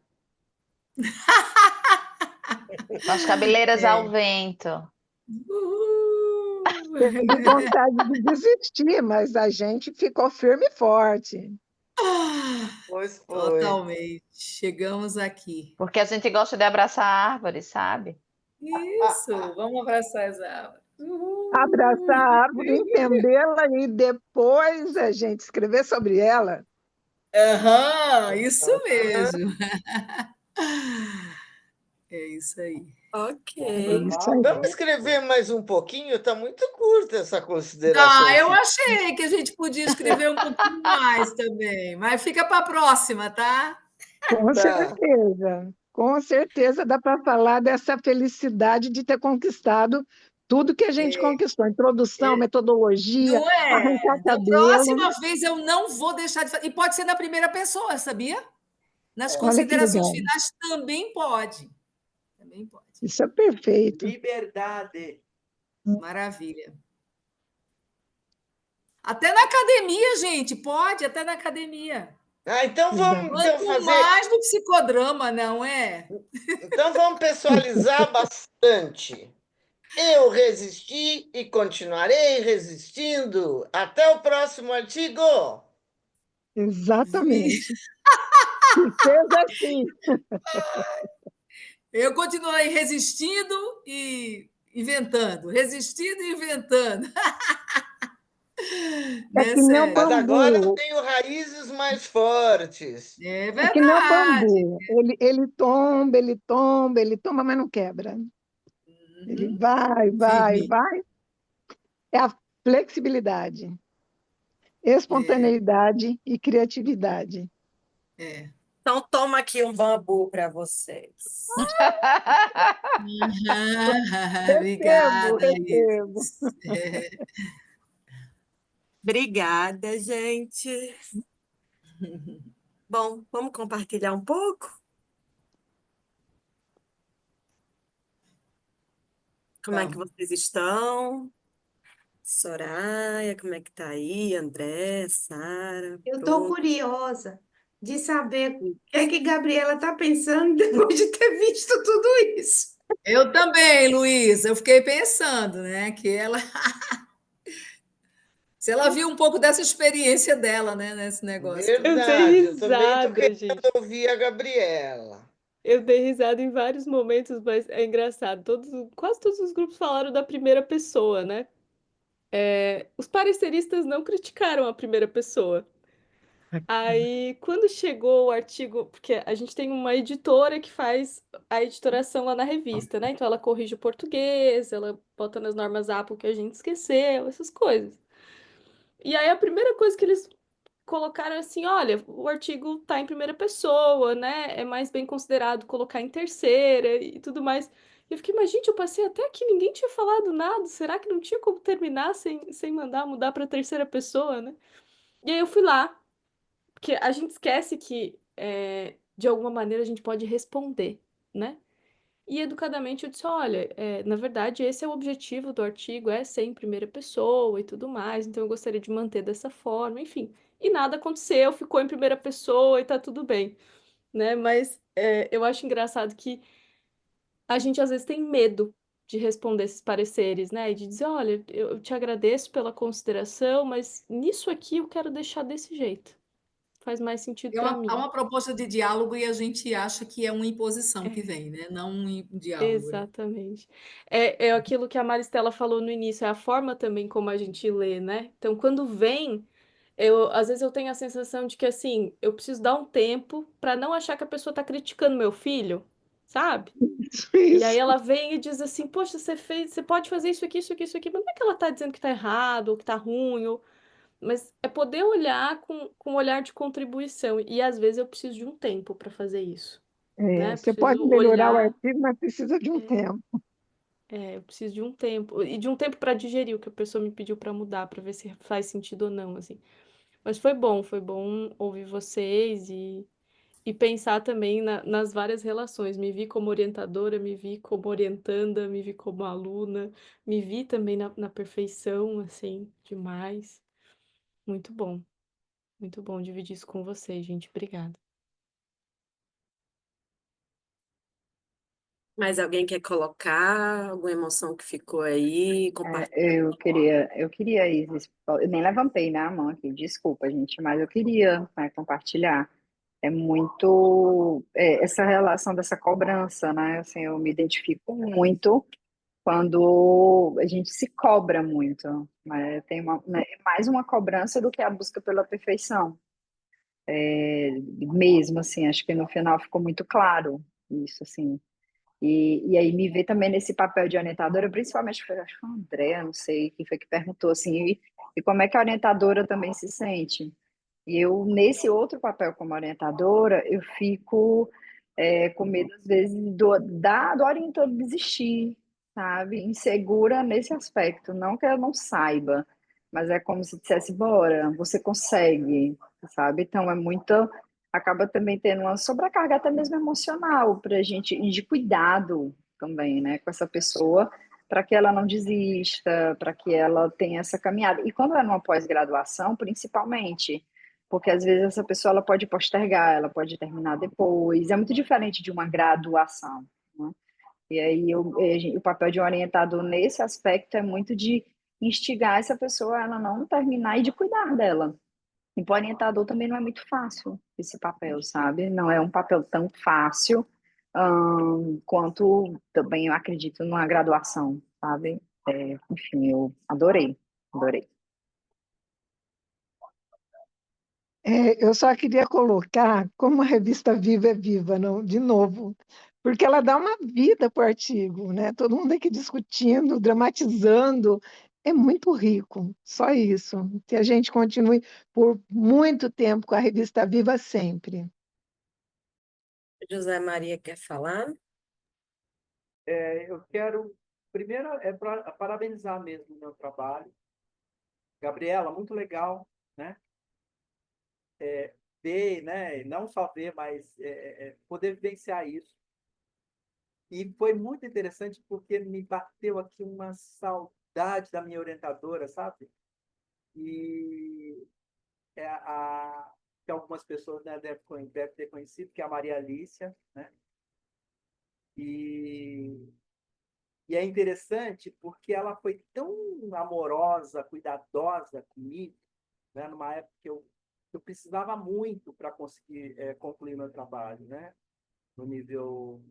Com as cabeleiras ao vento. Teve vontade de desistir, mas a gente ficou firme e forte. Pois foi. Totalmente. Chegamos aqui. Porque a gente gosta de abraçar a árvore, sabe? Isso, vamos abraçar as árvores. Abraçar a árvore, entendê-la e depois a gente escrever sobre ela. Aham, isso mesmo. É isso aí. Ok. É isso aí. Vamos escrever mais um pouquinho? Está muito curta essa consideração. Eu achei que a gente podia escrever um pouquinho mais também, mas fica para a próxima, tá? Com certeza. Com certeza dá para falar dessa felicidade de ter conquistado tudo que a gente conquistou. Introdução, metodologia, Não é? arrancar Da cabelo. próxima vez eu não vou deixar de fazer. E pode ser na primeira pessoa, sabia? Nas Olha que considerações legal. finais também pode. Também pode. Isso é perfeito. Liberdade. Maravilha. Até na academia, gente, pode, até na academia. Então vamos Quanto fazer. mais do psicodrama, não é? Então vamos pessoalizar bastante. Eu resisti e continuarei resistindo. Até o próximo artigo. Exatamente. Que seja assim. Eu continuarei resistindo e inventando, resistindo e inventando. É Né, que nem o Célia? Mas agora eu bambu. tenho raízes mais fortes. É É que nem o verdade. bambu. Ele tomba, ele tomba, ele tomba, mas não quebra. Ele vai, vai, Firme. vai. É a flexibilidade, É, espontaneidade e criatividade. é. Então, toma aqui um bambu para vocês. Recebo, Obrigada, recebo. Isis. Obrigada, gente. Bom, vamos compartilhar um pouco? Como é que Vamos. vocês estão? Soraya, como é que tá aí? André, Sara, Eu estou Bruno. curiosa de saber o que é que Gabriela está pensando depois de ter visto tudo isso. Eu também, Luísa. Eu fiquei pensando, né, que ela, se ela viu um pouco dessa experiência dela, né, nesse negócio todo. Eu dei Verdade, eu também estou risada, querendo gente. ouvir a Gabriela. Eu dei risada em vários momentos, mas é engraçado. Quase todos os grupos falaram da primeira pessoa, né? Os pareceristas não criticaram a primeira pessoa. Aí, quando chegou o artigo, porque a gente tem uma editora que faz a editoração lá na revista, né? Então ela corrige o português, ela bota nas normas Apple que a gente esqueceu, essas coisas. E aí a primeira coisa que eles colocaram assim, olha, o artigo tá em primeira pessoa, né? É mais bem considerado colocar em terceira e tudo mais. E eu fiquei, mas gente, eu passei até aqui, ninguém tinha falado nada. Será que não tinha como terminar sem mandar mudar para terceira pessoa, né? E aí eu fui lá, porque a gente esquece que de alguma maneira a gente pode responder, né? E educadamente eu disse, olha, na verdade esse é o objetivo do artigo, é ser em primeira pessoa e tudo mais, então eu gostaria de manter dessa forma, enfim. E nada aconteceu, ficou em primeira pessoa e tá tudo bem, né? Mas eu acho engraçado que a gente às vezes tem medo de responder esses pareceres, né? E de dizer, olha, eu te agradeço pela consideração, mas nisso aqui eu quero deixar desse jeito. Faz mais sentido É para uma, é mim. uma proposta de diálogo e a gente acha que é uma imposição que vem, né? Não um diálogo. Né? Exatamente. É aquilo que a Maristela falou no início, é a forma também como a gente lê, né? Então, quando vem, às vezes eu tenho a sensação de que, assim, eu preciso dar um tempo para não achar que a pessoa está criticando meu filho, sabe? E aí Isso. ela vem e diz assim, poxa, você pode fazer isso aqui, isso aqui, isso aqui, mas não é que ela está dizendo que está errado, ou que está ruim, mas é poder olhar com um olhar de contribuição. E às vezes eu preciso de um tempo para fazer isso, né? Você pode Preciso melhorar o olhar. artigo, mas precisa de um tempo. Eu preciso de um tempo, e de um tempo para digerir o que a pessoa me pediu para mudar, para ver se faz sentido ou não, assim. Mas foi bom ouvir vocês e pensar também nas várias relações. Me vi como orientadora, me vi como orientanda, me vi como aluna, me vi também na perfeição, assim, demais. Muito bom dividir isso com vocês, gente. Obrigada. Mais alguém quer colocar alguma emoção que ficou aí? Compartilhar. Eu queria, Isis, eu nem levantei, né, a mão aqui, desculpa, gente, mas eu queria, né, compartilhar. É muito essa relação dessa cobrança, né? Assim, eu me identifico muito quando a gente se cobra muito, né? Tem é mais uma cobrança do que a busca pela perfeição. Mesmo assim, acho que no final ficou muito claro isso, assim. E aí me ver também nesse papel de orientadora, principalmente, acho que foi a Andrea, não sei quem foi que perguntou assim, e como é que a orientadora também se sente. E eu, nesse outro papel como orientadora, eu fico com medo, às vezes, do orientador desistir, sabe? Insegura nesse aspecto. Não que eu não saiba, mas é como se dissesse, bora, você consegue, sabe? Então, é muito... Acaba também tendo uma sobrecarga até mesmo emocional para a gente, e de cuidado também, né? Com essa pessoa, para que ela não desista, para que ela tenha essa caminhada. E quando é numa pós-graduação, principalmente, porque às vezes essa pessoa ela pode postergar, ela pode terminar depois. É muito diferente de uma graduação, né? E aí o papel de um orientador nesse aspecto é muito de instigar essa pessoa a ela não terminar e de cuidar dela. E para o orientador também não é muito fácil esse papel, sabe? Não é um papel tão fácil, quanto também eu acredito numa graduação, sabe? Enfim, eu adorei, adorei. Eu só queria colocar como a revista Viva é viva, não, de novo, porque ela dá uma vida para o artigo, né? Todo mundo aqui discutindo, dramatizando, é muito rico, só isso. Que a gente continue por muito tempo com a revista Viva sempre. José Maria quer falar? Eu quero, primeiro, parabenizar mesmo o meu trabalho. Gabriela, muito legal, né? Ver, né? Não só ver, mas poder vivenciar isso. E foi muito interessante porque me bateu aqui uma saudade da minha orientadora, sabe? E que algumas pessoas, né, devem ter conhecido, que é a Maria Alícia, né? E é interessante porque ela foi tão amorosa, cuidadosa comigo, né? Numa época que eu precisava muito para conseguir concluir meu trabalho, né? No nível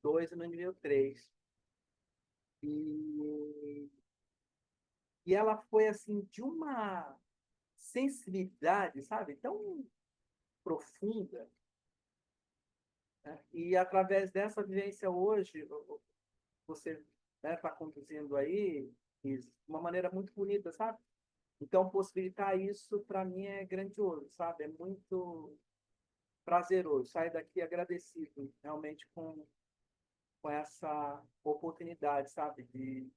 2 e no nível 3. E ela foi, assim, de uma sensibilidade, sabe? Tão profunda, né? E através dessa vivência hoje, você está conduzindo aí de uma maneira muito bonita, sabe? Então, possibilitar isso, para mim, é grandioso, sabe? É muito prazeroso. Sair daqui agradecido, realmente, com essa oportunidade, sabe? De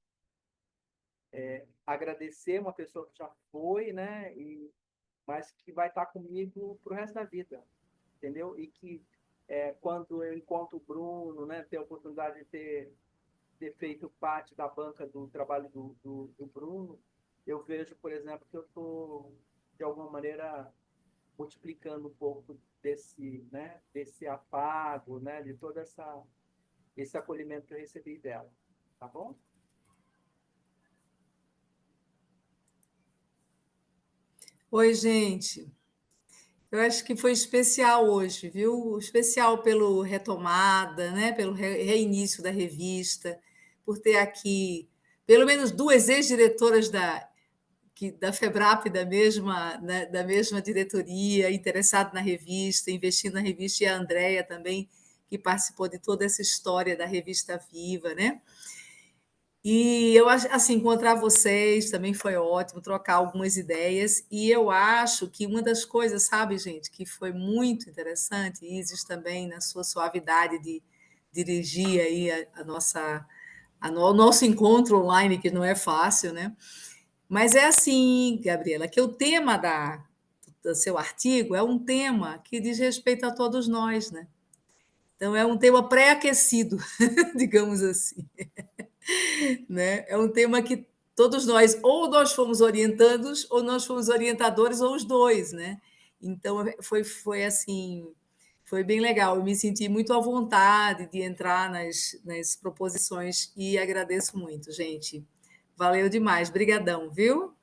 agradecer uma pessoa que já foi, né? Mas que vai estar comigo pro resto da vida, entendeu? E que quando eu encontro o Bruno, né? Ter a oportunidade de ter feito parte da banca do trabalho do Bruno, eu vejo, por exemplo, que eu estou, de alguma maneira, multiplicando um pouco desse afago, né? De todo esse acolhimento que eu recebi dela. Tá bom? Oi, gente. Eu acho que foi especial hoje, viu? Especial pelo retomada, né? Pelo reinício da revista, por ter aqui pelo menos duas ex-diretoras da FEBRAP, né, da mesma diretoria, interessado na revista, investindo na revista, e a Andrea também, que participou de toda essa história da revista Viva, né? E eu assim, encontrar vocês também foi ótimo, trocar algumas ideias. E eu acho que uma das coisas, sabe, gente, que foi muito interessante, Isis também, na sua suavidade de dirigir aí o nosso encontro online, que não é fácil, né? Mas é assim, Gabriela, que o tema do seu artigo é um tema que diz respeito a todos nós, né? Então, é um tema pré-aquecido, digamos assim. Né? É um tema que todos nós, ou nós fomos orientandos, ou nós fomos orientadores, ou os dois, né? Então, foi assim, foi bem legal. Eu me senti muito à vontade de entrar nas proposições e agradeço muito, gente. Valeu demais. Brigadão, viu?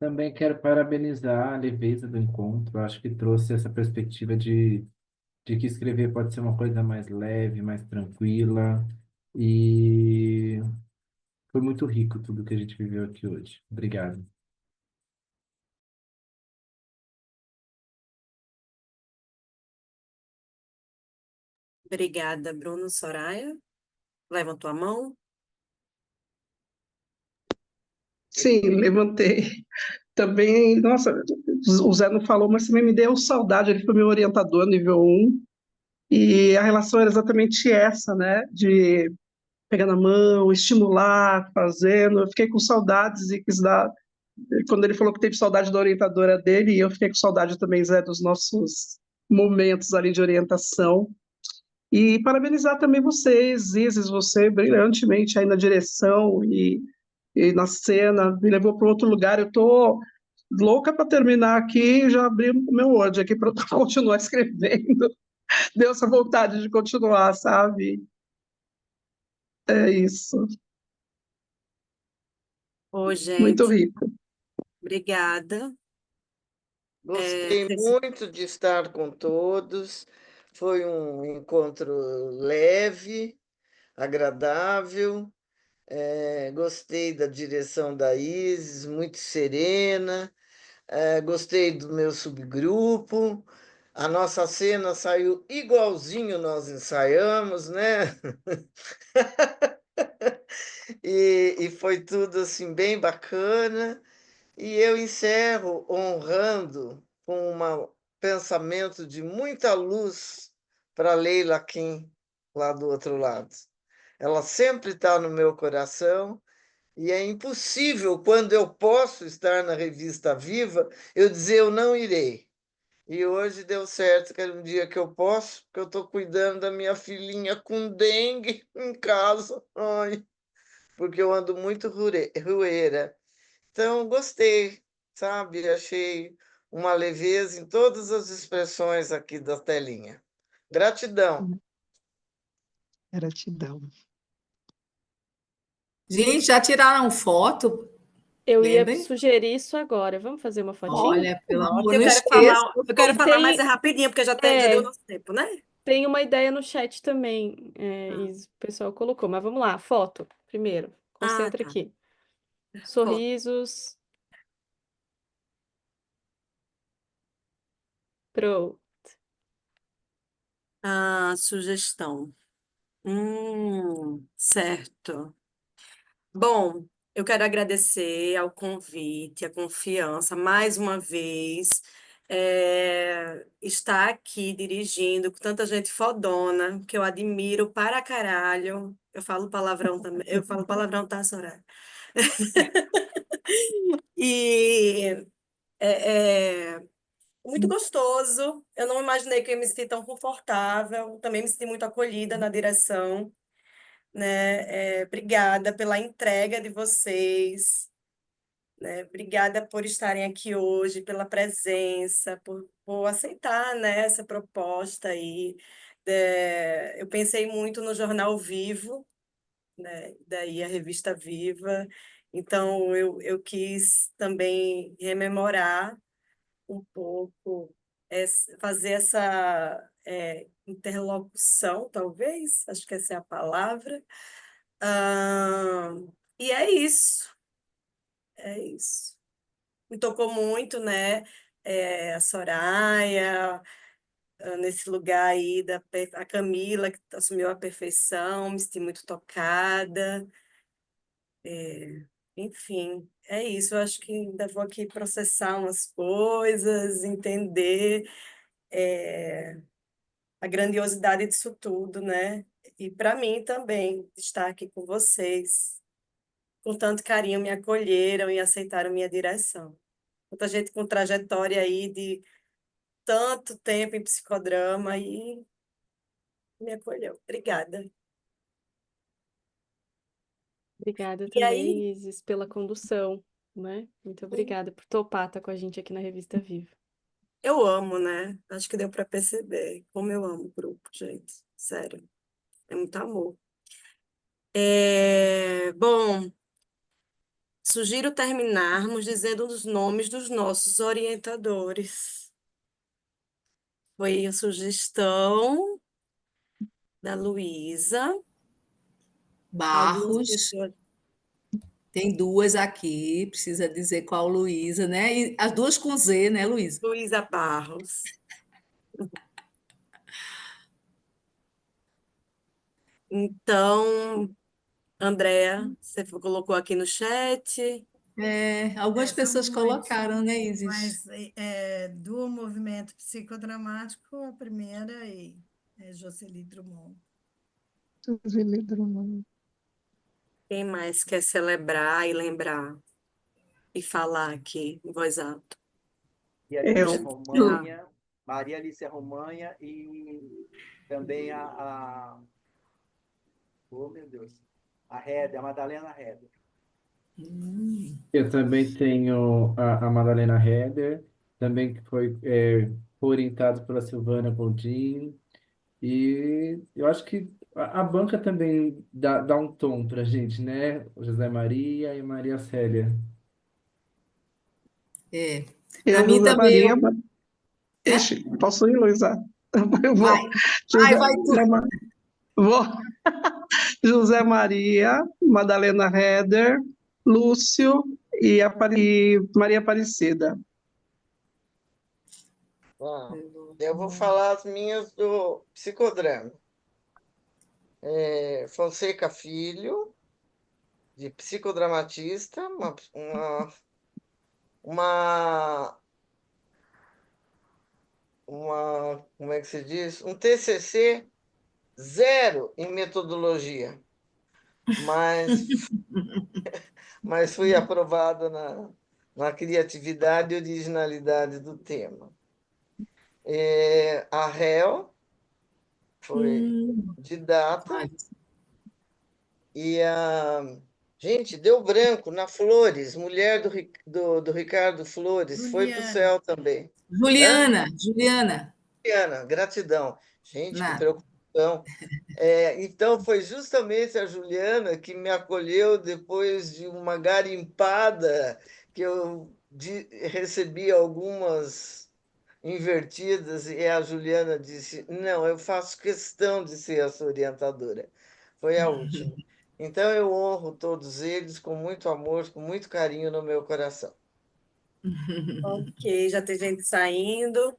Também quero parabenizar a leveza do encontro. Acho que trouxe essa perspectiva de que escrever pode ser uma coisa mais leve, mais tranquila. E foi muito rico tudo que a gente viveu aqui hoje. Obrigado. Obrigada, Bruno. Soraya, levantou a mão. Sim, levantei. Também, nossa, o Zé não falou, mas também me deu saudade. Ele foi meu orientador, nível 1, e a relação era exatamente essa, né? De pegar na mão, estimular, fazendo. Eu fiquei com saudades e quis dar. Quando ele falou que teve saudade da orientadora dele, eu fiquei com saudade também, Zé, dos nossos momentos ali de orientação. E parabenizar também vocês, Isis, você brilhantemente aí na direção, e e na cena, me levou para outro lugar. Eu tô louca para terminar aqui e já abri o meu Word aqui para continuar escrevendo. Deu essa vontade de continuar, sabe? É isso. Ô, Muito gente, rico. obrigada. Gostei Vocês- muito de estar com todos. Foi um encontro leve, agradável. Gostei da direção da Isis, muito serena. Gostei do meu subgrupo. A nossa cena saiu igualzinho nós ensaiamos, né? E foi tudo assim bem bacana. E eu encerro honrando com um pensamento de muita luz para Leila Kim, lá do outro lado. Ela sempre está no meu coração e é impossível, quando eu posso estar na revista Viva, eu dizer eu não irei. E hoje deu certo, que era um dia que eu posso, porque eu estou cuidando da minha filhinha com dengue em casa. Ai, porque eu ando muito rueira. Então, gostei, sabe? Achei uma leveza em todas as expressões aqui da telinha. Gratidão. Gratidão. Gente, já tiraram foto? Eu ia Lembrem? sugerir isso agora. Vamos fazer uma fotinho? Olha, pelo Nossa, amor, eu não quero esqueça. falar, eu quero falar, mas é Tem, rapidinho, porque já deu é, nosso tempo, né? tem uma ideia no chat também, Ah, e o pessoal colocou, mas vamos lá, foto primeiro. Concentra tá. aqui. Foto. Sorrisos. Pro. Sugestão. Certo. Bom, eu quero agradecer ao convite, a confiança, mais uma vez, estar aqui dirigindo com tanta gente fodona, que eu admiro para caralho. Eu falo palavrão também, eu falo palavrão, tá, Soraya? E é muito gostoso. Eu não imaginei que eu ia me sentir tão confortável. Também me senti muito acolhida na direção, né? Obrigada pela entrega de vocês, né? Obrigada por estarem aqui hoje, pela presença, por aceitar, né, essa proposta aí. Eu pensei muito no Jornal Vivo, né? Daí a revista Viva. Então, eu quis também rememorar um pouco, fazer essa interlocução, talvez, acho que essa é a palavra. Ah, e é isso. Me tocou muito, né? A Soraya, nesse lugar aí, a Camila, que assumiu a perfeição, me senti muito tocada. Enfim, é isso. Eu acho que ainda vou aqui processar umas coisas, entender a grandiosidade disso tudo, né? E para mim também, estar aqui com vocês, com tanto carinho, me acolheram e aceitaram minha direção. Muita gente com trajetória aí de tanto tempo em psicodrama e me acolheu. Obrigada. Obrigada E aí, também, Isis, pela condução, né? Muito obrigada por topar estar com a gente aqui na Revista Viva. eu amo, né? Acho que deu para perceber como eu amo o grupo, gente. Sério, é muito amor. Bom, sugiro terminarmos dizendo os nomes dos nossos orientadores. Foi a sugestão da Luísa. Algumas Barros. pessoas. Tem duas aqui, precisa dizer qual Luísa, né? E as duas com Z, né, Luísa? Luísa Barros. Então, Andréa, você colocou aqui no chat. Algumas São pessoas muitos, colocaram, né, Isis? mas do movimento psicodramático, a primeira é Jocely Drummond. Jocely Drummond. Quem mais quer celebrar e lembrar e falar aqui em voz alta? E Alice Eu. Romanha, Maria Alice Romanha e também oh meu Deus, a Madalena Reda. Eu também tenho a Madalena Heder, também que foi orientado pela Silvana Godin. E eu acho que a banca também dá um tom para a gente, né? O José Maria e Maria Célia. Para Eu, mim José também. Maria. Ixi, posso ir, Luísa? Eu vou. Vai, José, vai tu. vou. José Maria, Madalena Heder, Lúcio e Maria Aparecida. Eu vou falar as minhas do psicodrama. Fonseca Filho, de psicodramatista, como é que se diz? Um TCC zero em metodologia, mas fui aprovada na criatividade e originalidade do tema. A Hel foi didata e gente, deu branco na Flores, mulher do Ricardo Flores, foi para o céu também. Juliana. Juliana, gratidão. Gente, que Nada. preocupação. Então, foi justamente a Juliana que me acolheu depois de uma garimpada que eu recebi algumas invertidas, e a Juliana disse: Não, eu faço questão de ser a sua orientadora. Foi a última. Então, eu honro todos eles com muito amor, com muito carinho no meu coração. Ok, já tem gente saindo.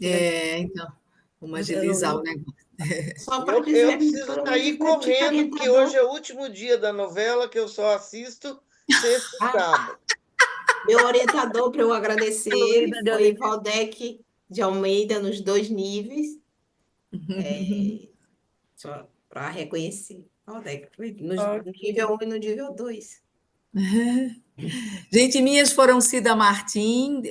Então, vamos agilizar o negócio. Só para Eu dizer, preciso para sair dizer que correndo, porque orientador. hoje é o último dia da novela, que eu só assisto sexta e sábado. Meu orientador, para eu agradecer ele, Luísa de foi Oliveira. Valdec de Almeida, nos 2 níveis. Só para reconhecer. Valdec, foi no nível 1 e no nível 2. Gente, minhas foram Cida Martim,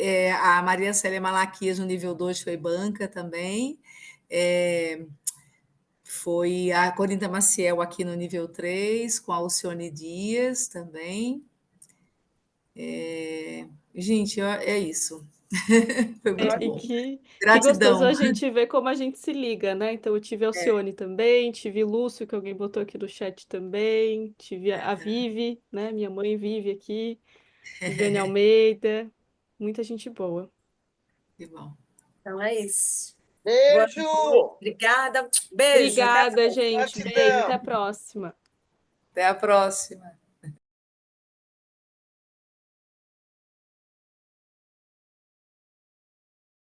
a Maria Célia Malaquias no nível 2 foi banca também. Foi a Corinta Maciel aqui no nível 3, com a Alcione Dias também. Gente, é isso. Foi muito E bom. que gostoso Gratidão. a gente ver como a gente se liga, né? Então, eu tive a Alcione também, tive Lúcio, que alguém botou aqui no chat também, tive a Vivi, né? Minha mãe Vivi aqui, Viviane Almeida, muita gente boa. Que bom. Então é isso. Boa Beijo! noite, obrigada. Beijo, até a Obrigada, próxima. gente. Beijo, até a próxima. Até a próxima.